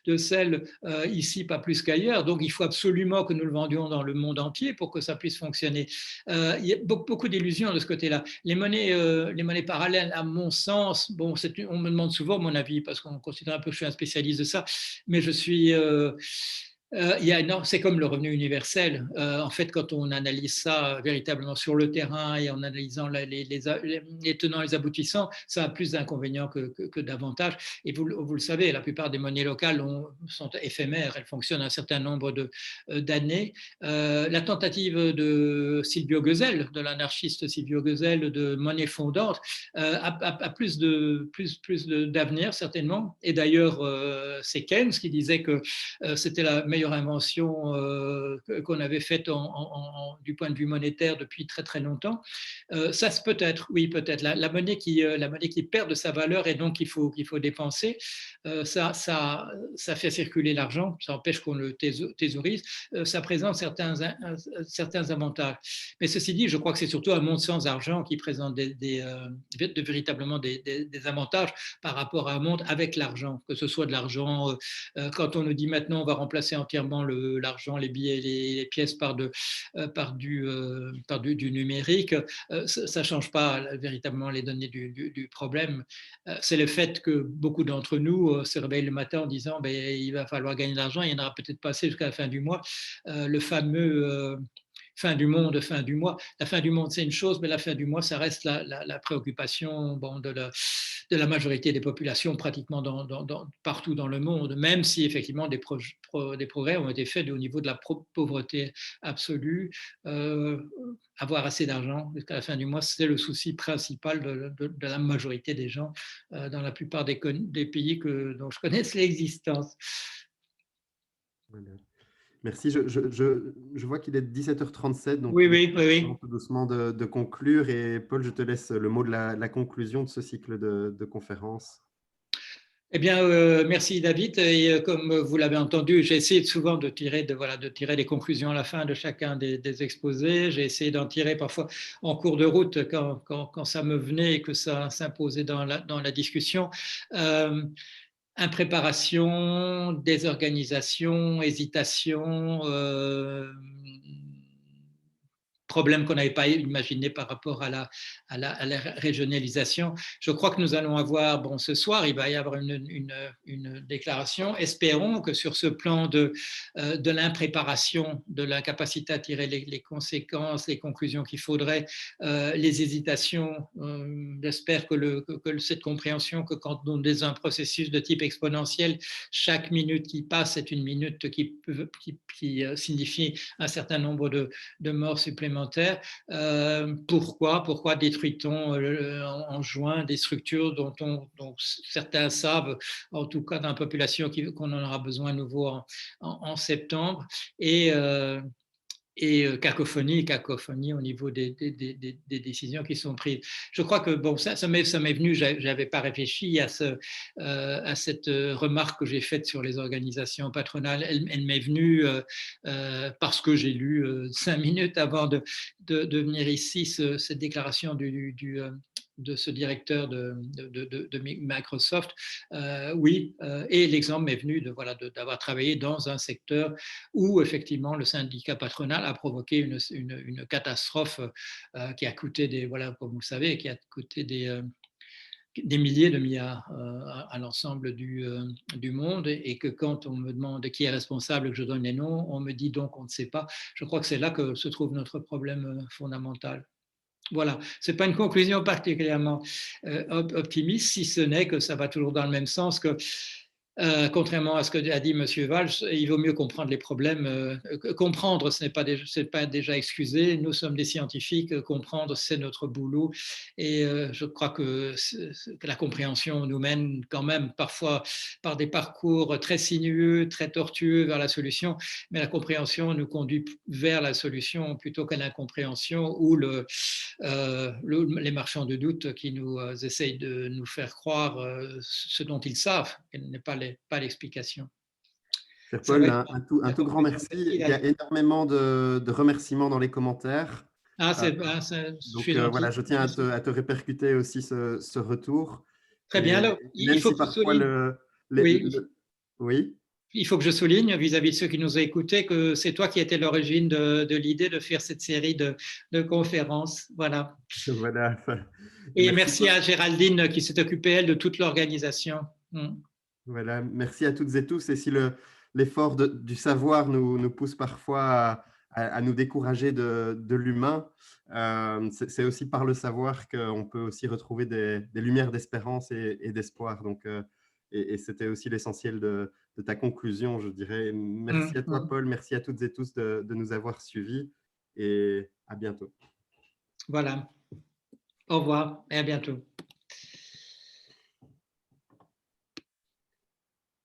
de sel ici, pas plus qu'ailleurs. Donc il faut absolument que nous le vendions dans le monde entier pour que ça puisse fonctionner. Il y a beaucoup d'illusions de ce côté-là. Les monnaies parallèles, à mon sens, on me demande souvent mon avis parce qu'on considère un peu que je suis un spécialiste de ça, mais je suis... c'est comme le revenu universel. En fait, quand on analyse ça véritablement sur le terrain et en analysant les tenants et les aboutissants, ça a plus d'inconvénients que d'avantages. Et vous le savez, la plupart des monnaies locales sont éphémères. Elles fonctionnent un certain nombre d'années. La tentative de Silvio Gesell, de l'anarchiste Silvio Gesell, de monnaie fondante, a plus d'avenir, certainement. Et d'ailleurs, c'est Keynes qui disait que c'était la meilleure invention qu'on avait faite du point de vue monétaire depuis très très longtemps. Ça, peut-être, oui, peut-être. La monnaie qui perd de sa valeur et donc il faut dépenser, ça fait circuler l'argent, ça empêche qu'on le thésaurise, ça présente certains avantages. Mais ceci dit, je crois que c'est surtout un monde sans argent qui présente véritablement des avantages par rapport à un monde avec l'argent, que ce soit de l'argent, quand on nous dit maintenant on va remplacer entièrement l'argent, les billets, les pièces par du numérique, ça ne change pas véritablement les données du problème. C'est le fait que beaucoup d'entre nous se réveillent le matin en disant il va falloir gagner de l'argent, il n'y en aura peut-être pas assez jusqu'à la fin du mois. Le fameux fin du monde, fin du mois. La fin du monde, c'est une chose, mais la fin du mois, ça reste la préoccupation de la majorité des populations pratiquement partout dans le monde, même si effectivement des progrès ont été faits au niveau de la pauvreté absolue. Avoir assez d'argent jusqu'à la fin du mois, c'est le souci principal de la majorité des gens dans la plupart des pays dont je connaisse l'existence. Voilà. Merci. Je vois qu'il est 17h37, donc oui. tout doucement de conclure. Et Paul, je te laisse le mot de la conclusion de ce cycle de conférences. Eh bien, merci David. Et comme vous l'avez entendu, j'ai essayé souvent de tirer, de tirer des conclusions à la fin de chacun des exposés. J'ai essayé d'en tirer parfois en cours de route quand ça me venait et que ça s'imposait dans la discussion. Impréparation, désorganisation, hésitation, problème qu'on n'avait pas imaginé par rapport à la régionalisation. Je crois que nous allons avoir, bon, ce soir, il va y avoir une déclaration. Espérons que sur ce plan de l'impréparation, de l'incapacité à tirer les conséquences, les conclusions qu'il faudrait, les hésitations, j'espère que cette compréhension que quand on est dans un processus de type exponentiel, chaque minute qui passe est une minute qui signifie un certain nombre de morts supplémentaires. Pourquoi détruit-on en juin des structures dont certains savent, en tout cas dans la population, qu'on en aura besoin à nouveau en septembre, et cacophonie au niveau des décisions qui sont prises. Je crois que bon, ça m'est venu, je n'avais pas réfléchi à cette remarque que j'ai faite sur les organisations patronales. Elle m'est venue parce que j'ai lu 5 minutes avant de venir ici cette déclaration de ce directeur de Microsoft. Oui, et l'exemple m'est venu d'avoir travaillé dans un secteur où effectivement le syndicat patronal a provoqué une catastrophe qui a coûté comme vous le savez, qui a coûté des milliers de milliards à l'ensemble du monde, et que quand on me demande qui est responsable, que je donne les noms, on me dit donc on ne sait pas. Je crois que c'est là que se trouve notre problème fondamental. Voilà, ce n'est pas une conclusion particulièrement optimiste, si ce n'est que ça va toujours dans le même sens que, contrairement à ce qu'a dit M. Valls, il vaut mieux comprendre les problèmes. Comprendre, ce n'est pas déjà excuser. Nous sommes des scientifiques, comprendre, c'est notre boulot. Et je crois que la compréhension nous mène quand même parfois par des parcours très sinueux, très tortueux vers la solution, mais la compréhension nous conduit vers la solution plutôt qu'à l'incompréhension ou les marchands de doute qui nous essayent de nous faire croire ce dont ils savent, quelle n'est pas l'explication. Cher Paul, un tout grand merci. Il y a énormément de remerciements dans les commentaires. Donc voilà, je tiens à te répercuter aussi ce retour. Très bien. Alors, il faut que je souligne. Oui. Il faut que je souligne vis-à-vis de ceux qui nous ont écoutés que c'est toi qui étais l'origine de l'idée de faire cette série de conférences. Voilà. Voilà. Et merci à Géraldine qui s'est occupée, elle, de toute l'organisation. Voilà, merci à toutes et tous. Et si l'effort du savoir nous pousse parfois à nous décourager de l'humain, c'est aussi par le savoir qu'on peut aussi retrouver des lumières d'espérance et d'espoir. Donc, et c'était aussi l'essentiel de ta conclusion, je dirais. Merci à toi, Paul. Merci à toutes et tous de nous avoir suivis, et à bientôt. Voilà. Au revoir et à bientôt.